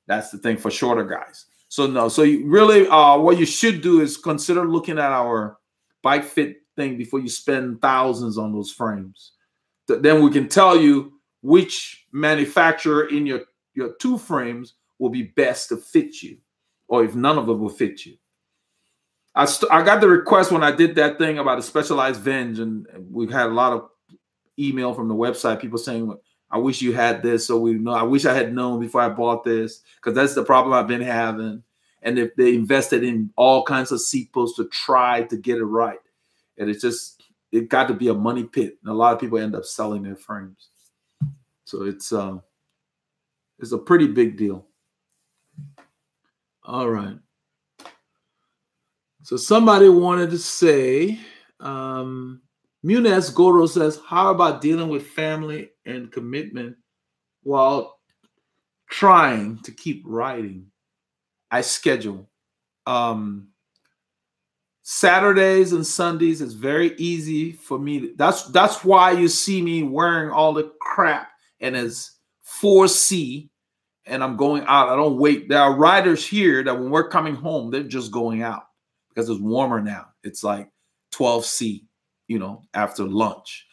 Speaker 1: That's the thing for shorter guys. So no, so you really, what you should do is consider looking at our bike fit thing before you spend thousands on those frames. then we can tell you which manufacturer in your two frames will be best to fit you, or if none of them will fit you. I got the request when I did that thing about a specialized hinge, and we've had a lot of email from the website, people saying, I wish you had this, so we know. I wish I had known before I bought this, because that's the problem I've been having. And if they invested in all kinds of seat posts to try to get it right, and it got to be a money pit, and a lot of people end up selling their frames. So it's a pretty big deal. All right. So somebody wanted to say, Munez Goro says, how about dealing with family and commitment while trying to keep writing? I schedule. Saturdays and Sundays is very easy for me. That's why you see me wearing all the crap, and it's 4C, and I'm going out. I don't wait. There are riders here that when we're coming home, they're just going out because it's warmer now. It's like 12C, after lunch.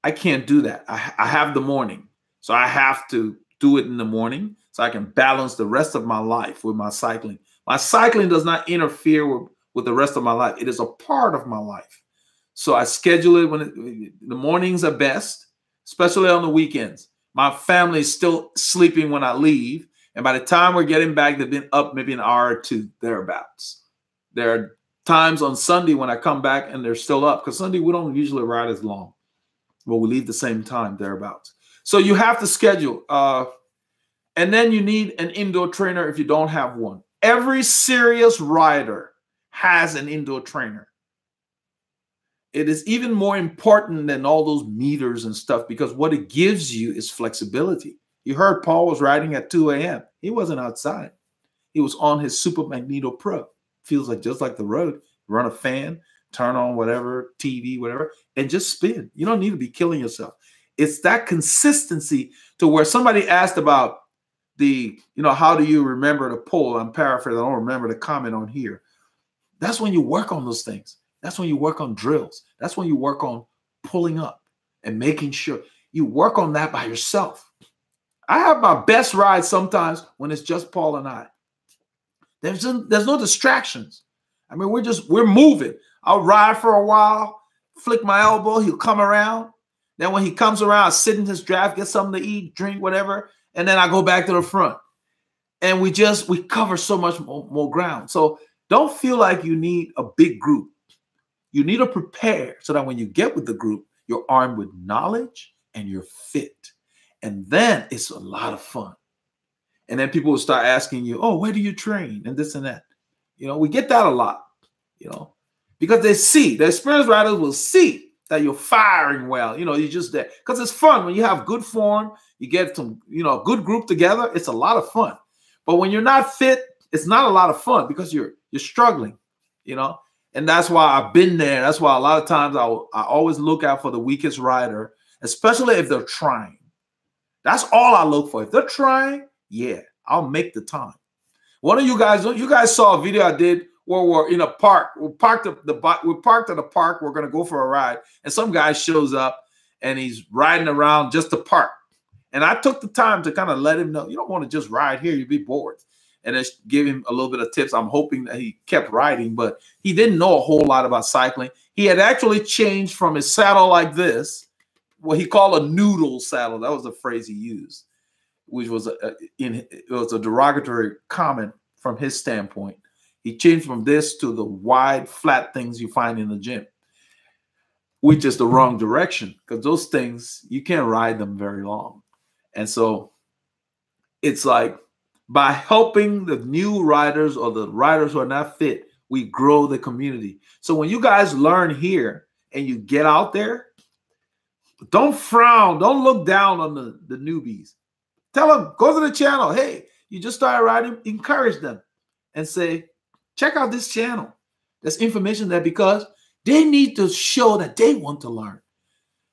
Speaker 1: I can't do that. I have the morning, so I have to do it in the morning so I can balance the rest of my life with my cycling. My cycling does not interfere with the rest of my life. It is a part of my life. So I schedule it when the mornings are best, especially on the weekends. My family is still sleeping when I leave, and by the time we're getting back, they've been up maybe an hour or two, thereabouts. There are times on Sunday when I come back and they're still up, because Sunday we don't usually ride as long, but we leave the same time, thereabouts. So you have to schedule. And then you need an indoor trainer if you don't have one. Every serious rider has an indoor trainer. It is even more important than all those meters and stuff, because what it gives you is flexibility. You heard Paul was riding at 2 a.m. He wasn't outside. He was on his Super Magneto Pro. Feels like just like the road. Run a fan, turn on whatever, TV, whatever, and just spin. You don't need to be killing yourself. It's that consistency to where somebody asked about how do you remember the poll? I'm paraphrasing. I don't remember the comment on here. That's when you work on those things. That's when you work on drills. That's when you work on pulling up and making sure you work on that by yourself. I have my best ride sometimes when it's just Paul and I. There's no distractions. I mean, we're moving. I'll ride for a while, flick my elbow, he'll come around. Then when he comes around, I sit in his draft, get something to eat, drink, whatever, and then I go back to the front. And we cover so much more ground. So don't feel like you need a big group. You need to prepare so that when you get with the group, you're armed with knowledge and you're fit. And then it's a lot of fun. And then people will start asking you, oh, where do you train? And this and that. We get that a lot, because they see, the experienced riders will see that you're firing well. You're just there. Because it's fun when you have good form, you get some, a good group together. It's a lot of fun. But when you're not fit, it's not a lot of fun because you're struggling, And that's why I've been there. That's why a lot of times I always look out for the weakest rider, especially if they're trying. That's all I look for. If they're trying, yeah, I'll make the time. One of you guys saw a video I did where we're in a park. We parked at the park. We're going to go for a ride. And some guy shows up and he's riding around just to park. And I took the time to kind of let him know, you don't want to just ride here. You'd be bored. And just give him a little bit of tips. I'm hoping that he kept riding, but he didn't know a whole lot about cycling. He had actually changed from his saddle like this, what he called a noodle saddle. That was the phrase he used, which was it was a derogatory comment from his standpoint. He changed from this to the wide, flat things you find in the gym, which is the wrong direction, because those things, you can't ride them very long. And so it's like, by helping the new riders or the riders who are not fit, we grow the community. So when you guys learn here and you get out there, don't frown. Don't look down on the newbies. Tell them, go to the channel. Hey, you just started riding. Encourage them and say, check out this channel. There's information there, because they need to show that they want to learn.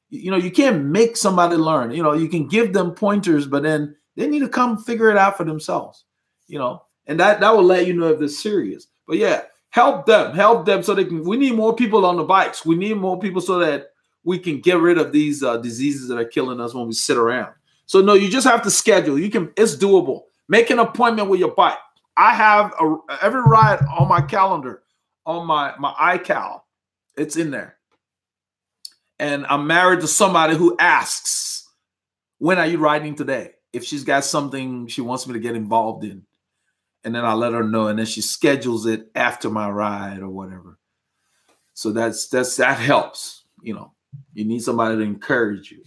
Speaker 1: You can't make somebody learn. You can give them pointers, but then they need to come figure it out for themselves, and that will let you know if they're serious. But yeah, help them so they can. We need more people on the bikes. We need more people so that we can get rid of these diseases that are killing us when we sit around. So no, you just have to schedule. You can. It's doable. Make an appointment with your bike. I have every ride on my calendar, on my iCal. It's in there. And I'm married to somebody who asks, when are you riding today? If she's got something she wants me to get involved in. And then I let her know, and then she schedules it after my ride or whatever. So that helps. You know, you need somebody to encourage you.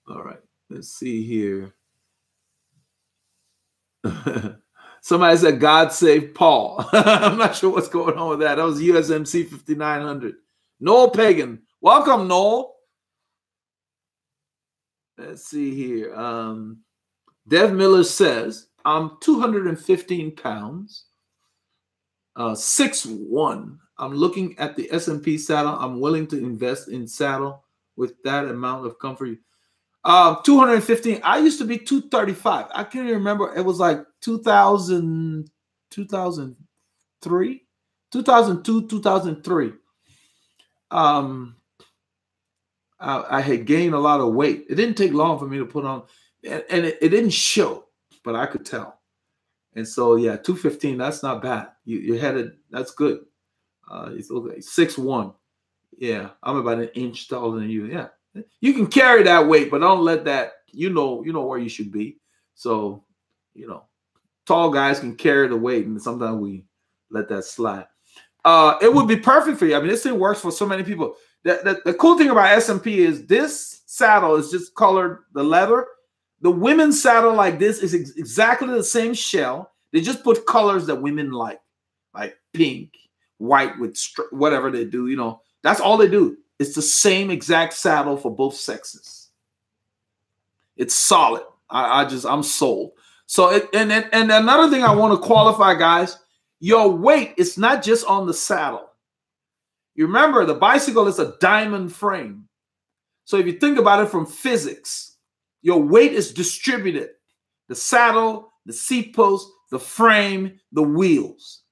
Speaker 1: All right, let's see here. Somebody said, God save Paul. I'm not sure what's going on with that. That was USMC 5900. Noel Pagan. Welcome, Noel. Let's see here. Dev Miller says, I'm 215 pounds, 6'1". I'm looking at the SMP saddle. I'm willing to invest in saddle with that amount of comfort. 215. I used to be 235. I can't even remember. It was like 2000, 2003, 2002, 2003. I had gained a lot of weight. It didn't take long for me to put on, and it didn't show, but I could tell. And so, yeah, 215, that's not bad. You're headed, that's good. It's okay. 6'1". Yeah, I'm about an inch taller than you. Yeah. You can carry that weight, but don't let that, you know where you should be. So, tall guys can carry the weight, and sometimes we let that slide. It would be perfect for you. I mean, this thing works for so many people. The cool thing about SMP is this saddle is just colored, the leather. The women's saddle like this is exactly the same shell. They just put colors that women like pink, white with whatever they do. That's all they do. It's the same exact saddle for both sexes. It's solid. I'm sold. So and another thing I want to qualify, guys, your weight is not just on the saddle. You remember the bicycle is a diamond frame. So if you think about it from physics, your weight is distributed. The saddle, the seat post, the frame, the wheels.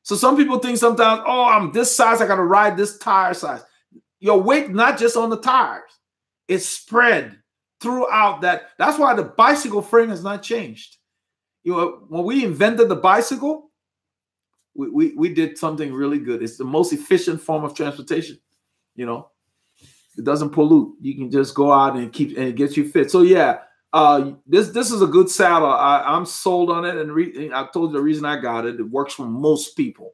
Speaker 1: So some people think sometimes, oh, I'm this size, I got to ride this tire size. Your weight not just on the tires. It's spread throughout that. That's why the bicycle frame has not changed. When we invented the bicycle, we did something really good. It's the most efficient form of transportation. It doesn't pollute. You can just go out and it gets you fit. So yeah, this is a good saddle. I'm sold on it, and I told you the reason I got it. It works for most people.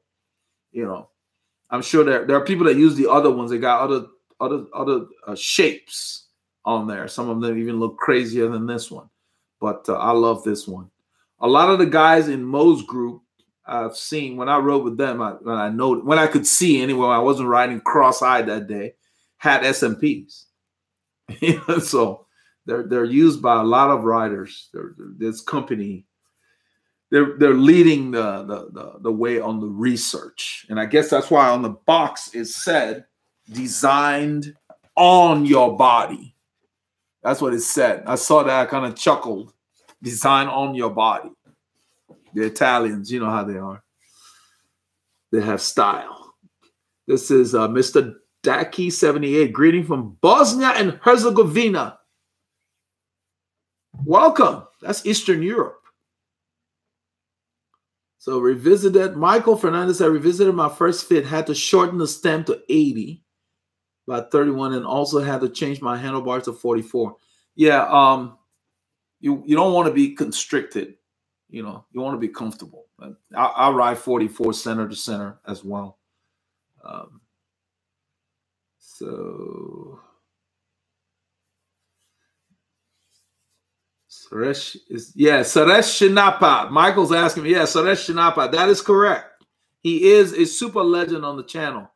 Speaker 1: I'm sure there are people that use the other ones. They got other shapes on there. Some of them even look crazier than this one, but I love this one. A lot of the guys in Mo's group I've seen when I rode with them, when I could see anyway, I wasn't riding cross-eyed that day, had SMPs. So they're used by a lot of riders. This company, they're leading the way on the research. And I guess that's why on the box it said designed on your body. That's what it said. I saw that, I kind of chuckled. Design on your body. The Italians, you know how they are. They have style. This is Mr. Daki78. Greeting from Bosnia and Herzegovina. Welcome. That's Eastern Europe. So revisited. Michael Fernandez, I revisited my first fit. Had to shorten the stem to 80 by 31 and also had to change my handlebars to 44. Yeah, you don't want to be constricted. You want to be comfortable. I ride 44 center to center as well. So Suresh is, Suresh Shinapa. Michael's asking me, Suresh Shinapa. That is correct. He is a super legend on the channel.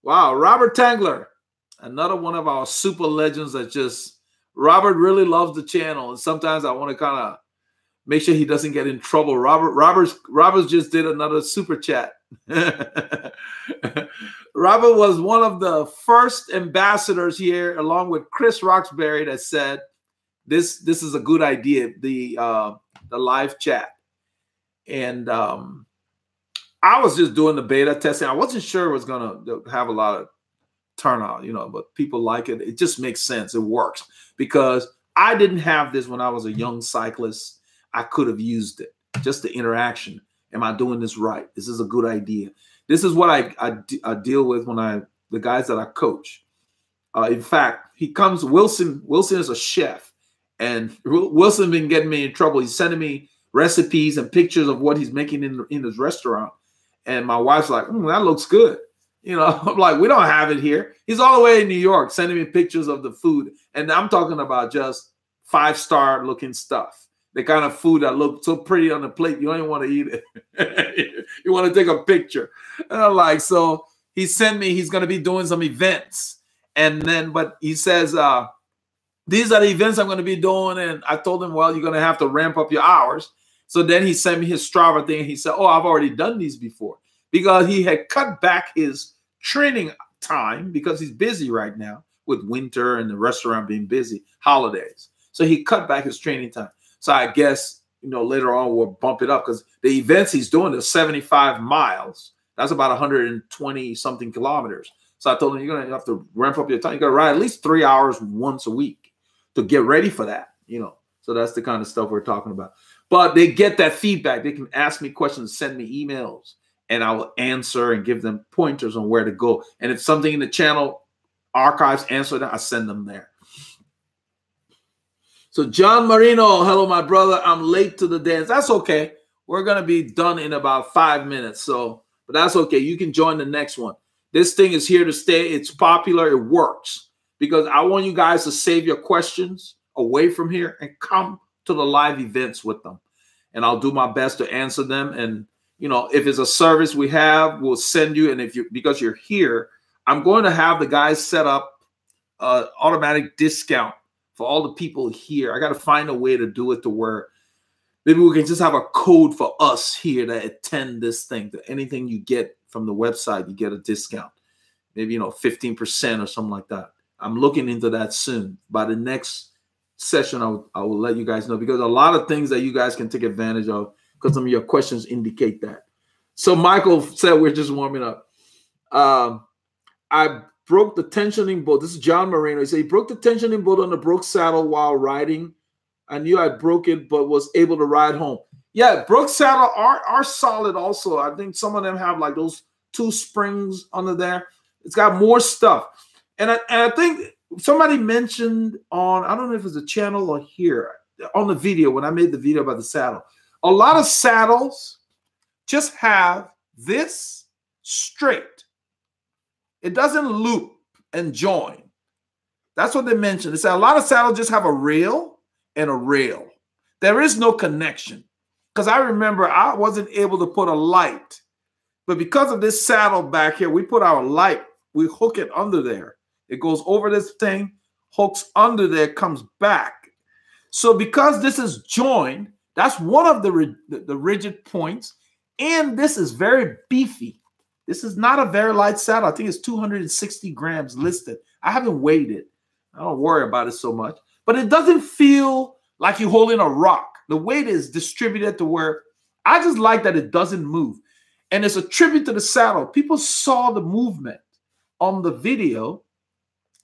Speaker 1: Wow, Robert Tangler, another one of our super legends Robert really loves the channel, and sometimes I want to kind of make sure he doesn't get in trouble. Robert just did another super chat. Robert was one of the first ambassadors here, along with Chris Roxbury, that said this is a good idea, the live chat. And I was just doing the beta testing. I wasn't sure it was going to have a lot of turnout, you know, but people like it. It just makes sense. It works because I didn't have this when I was a young cyclist. I could have used it. Just the interaction. Am I doing this right? This is a good idea. This is what I deal with when the guys that I coach. In fact, he comes, Wilson is a chef, and Wilson been getting me in trouble. He's sending me recipes and pictures of what he's making in his restaurant. And my wife's like, that looks good. You know, I'm like, we don't have it here. He's all the way in New York sending me pictures of the food. And I'm talking about just 5-star looking stuff. The kind of food that looks so pretty on the plate, you don't even want to eat it. You want to take a picture. And I'm like, so he sent me, he's going to be doing some events. And then, but he says, these are the events I'm going to be doing. And I told him, well, you're going to have to ramp up your hours. So then he sent me his Strava thing. He said, oh, I've already done these before, because he had cut back his training time because he's busy right now with winter and the restaurant being busy, holidays. So he cut back his training time. So I guess, you know, later on we'll bump it up because the events he's doing is 75 miles. That's about 120 something kilometers. So I told him, you're going to have to ramp up your time. You got to ride at least 3 hours once a week to get ready for that, you know. So that's the kind of stuff we're talking about. But they get that feedback. They can ask me questions, send me emails, and I will answer and give them pointers on where to go. And if something in the channel archives answer that, I send them there. So John Marino, hello, my brother. I'm late to the dance. That's okay. We're going to be done in about 5 minutes. So, but that's okay. You can join the next one. This thing is here to stay. It's popular. It works because I want you guys to save your questions away from here and come to the live events with them. And I'll do my best to answer them. And, you know, if it's a service we have, we'll send you. And if you, because you're here, I'm going to have the guys set up an automatic discount for all the people here. I got to find a way to do it to where maybe we can just have a code for us here that attend this thing. That anything you get from the website, you get a discount. Maybe, you know, 15% or something like that. I'm looking into that soon. By the next session, I will let you guys know, because a lot of things that you guys can take advantage of, because some of your questions indicate that. So Michael said we're just warming up. I broke the tensioning bolt. This is John Moreno. He said he broke the tensioning bolt on the Brooks saddle while riding. I knew I broke it, but was able to ride home. Yeah, Brooks saddle are solid also. I think some of them have like those 2 springs under there. It's got more stuff. And I think somebody mentioned on, I don't know if it's a channel or here, on the video, when I made the video about the saddle, a lot of saddles just have this straight. It doesn't loop and join. That's what they mentioned. They said a lot of saddles just have a rail and a rail. There is no connection. Because I remember I wasn't able to put a light. But because of this saddle back here, we put our light, we hook it under there. It goes over this thing, hooks under there, comes back. So because this is joined, that's one of the rigid points. And this is very beefy. This is not a very light saddle. I think it's 260 grams listed. I haven't weighed it. I don't worry about it so much. But it doesn't feel like you're holding a rock. The weight is distributed to where I just like that it doesn't move. And it's a tribute to the saddle. People saw the movement on the video.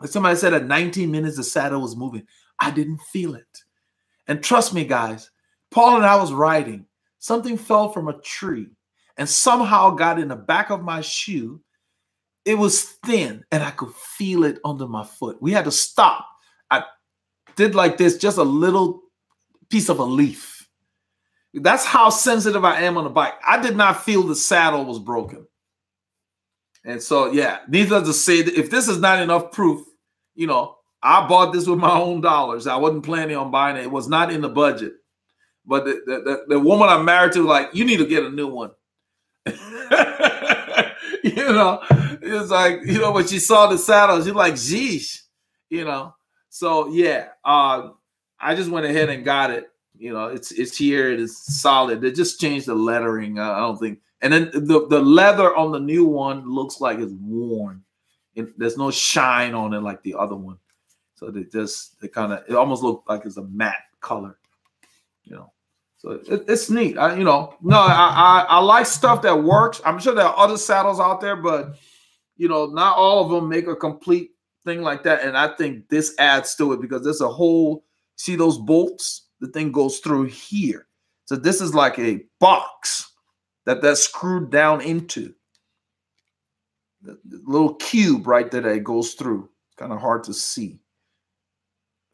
Speaker 1: Somebody said at 19 minutes the saddle was moving. I didn't feel it. And trust me, guys, Paul and I was riding. Something fell from a tree and somehow got in the back of my shoe. It was thin and I could feel it under my foot. We had to stop. I did like this, just a little piece of a leaf. That's how sensitive I am on the bike. I did not feel the saddle was broken. And so, yeah, needless to say, if this is not enough proof, you know, I bought this with my own dollars. I wasn't planning on buying it. It was not in the budget. But the woman I'm married to, like, you need to get a new one. You know, it's like, you know, when she saw the saddle, she's like, geez, you know. So, yeah, I just went ahead and got it. You know, it's here. It is solid. They just changed the lettering. I don't think. And then the leather on the new one looks like it's worn. There's no shine on it like the other one. So it almost looked like it's a matte color, you know. So it's neat. I like stuff that works. I'm sure there are other saddles out there, but you know, not all of them make a complete thing like that. And I think this adds to it because there's a whole, see those bolts? The thing goes through here. So this is like a box that's screwed down into. The little cube right there that it goes through. It's kind of hard to see.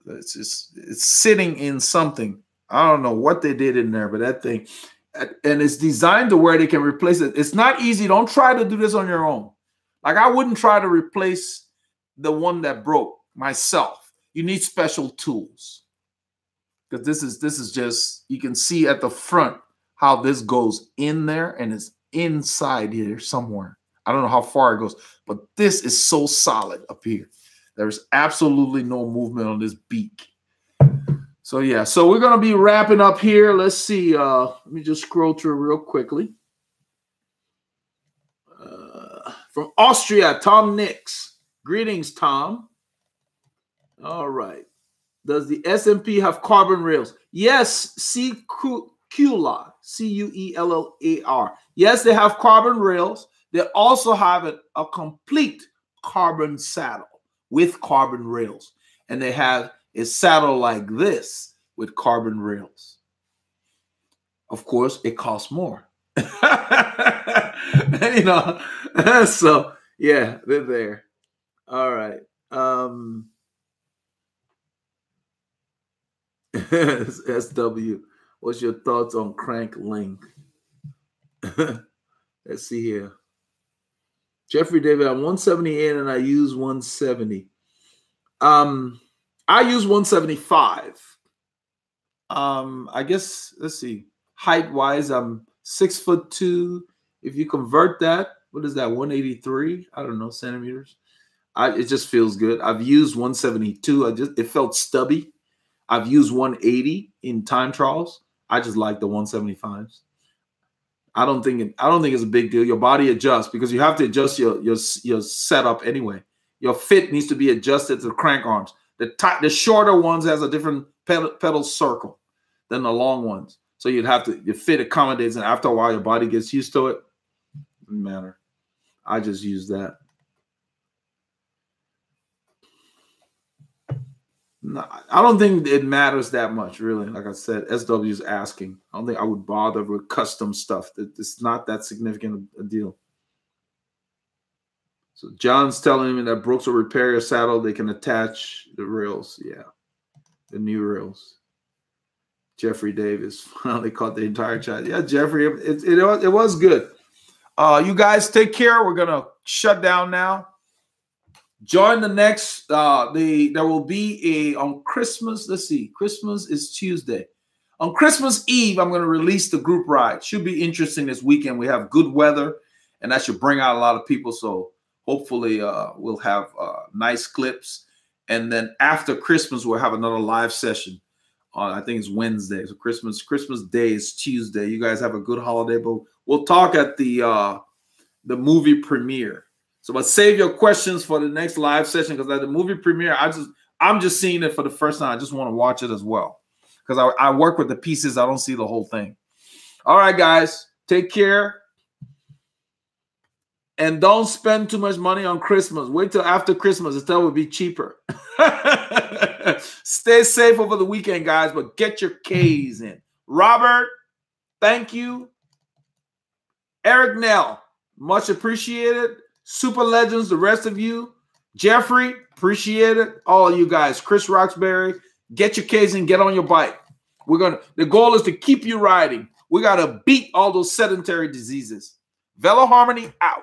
Speaker 1: It's sitting in something. I don't know what they did in there, but that thing, and it's designed to where they can replace it. It's not easy. Don't try to do this on your own. Like I wouldn't try to replace the one that broke myself. You need special tools because this is just, you can see at the front how this goes in there and it's inside here somewhere. I don't know how far it goes, but this is so solid up here. There's absolutely no movement on this beak. So yeah, so we're going to be wrapping up here. Let's see. Let me just scroll through real quickly. From Austria, Tom Nix. Greetings, Tom. All right. Does the SMP have carbon rails? Yes, C-Cuellar, C-U-E-L-L-A-R. Yes, they have carbon rails. They also have a complete carbon saddle with carbon rails. And they have a saddle like this with carbon rails. Of course, it costs more. You know, so yeah, they're there. All right. SW, what's your thoughts on crank length? Let's see here. Jeffrey David, I'm 178 and I use 170. I use 175. I guess, let's see. Height-wise, I'm 6'2". If you convert that, what is that, 183? I don't know, centimeters. It just feels good. I've used 172. It felt stubby. I've used 180 in time trials. I just like the 175s. I don't think it's a big deal. Your body adjusts because you have to adjust your setup anyway. Your fit needs to be adjusted to the crank arms. The shorter ones has a different pedal circle than the long ones. So you'd have to, your fit accommodates, and after a while your body gets used to it. Doesn't matter. I just use that. No, I don't think it matters that much, really. Like I said, SW is asking. I don't think I would bother with custom stuff. It's not that significant a deal. So John's telling me that Brooks will repair your saddle. They can attach the rails. Yeah, the new rails. Jeffrey Davis finally caught the entire chat. Yeah, Jeffrey, it was good. You guys take care. We're gonna shut down now. Join the next. There will be on Christmas. Let's see. Christmas is Tuesday. On Christmas Eve, I'm going to release the group ride. Should be interesting this weekend. We have good weather, and that should bring out a lot of people. So hopefully, we'll have nice clips. And then after Christmas, we'll have another live session. I think it's Wednesday. So Christmas Day is Tuesday. You guys have a good holiday. But we'll talk at the movie premiere. So, but save your questions for the next live session because at the movie premiere, I'm just seeing it for the first time. I just want to watch it as well because I work with the pieces. I don't see the whole thing. All right, guys, take care. And don't spend too much money on Christmas. Wait till after Christmas. It will be cheaper. Stay safe over the weekend, guys, but get your K's in. Robert, thank you. Eric Nell, much appreciated. Super Legends, the rest of you. Jeffrey, appreciate it. All of you guys. Chris Roxbury, get your K's and get on your bike. The goal is to keep you riding. We got to beat all those sedentary diseases. Veloharmony out.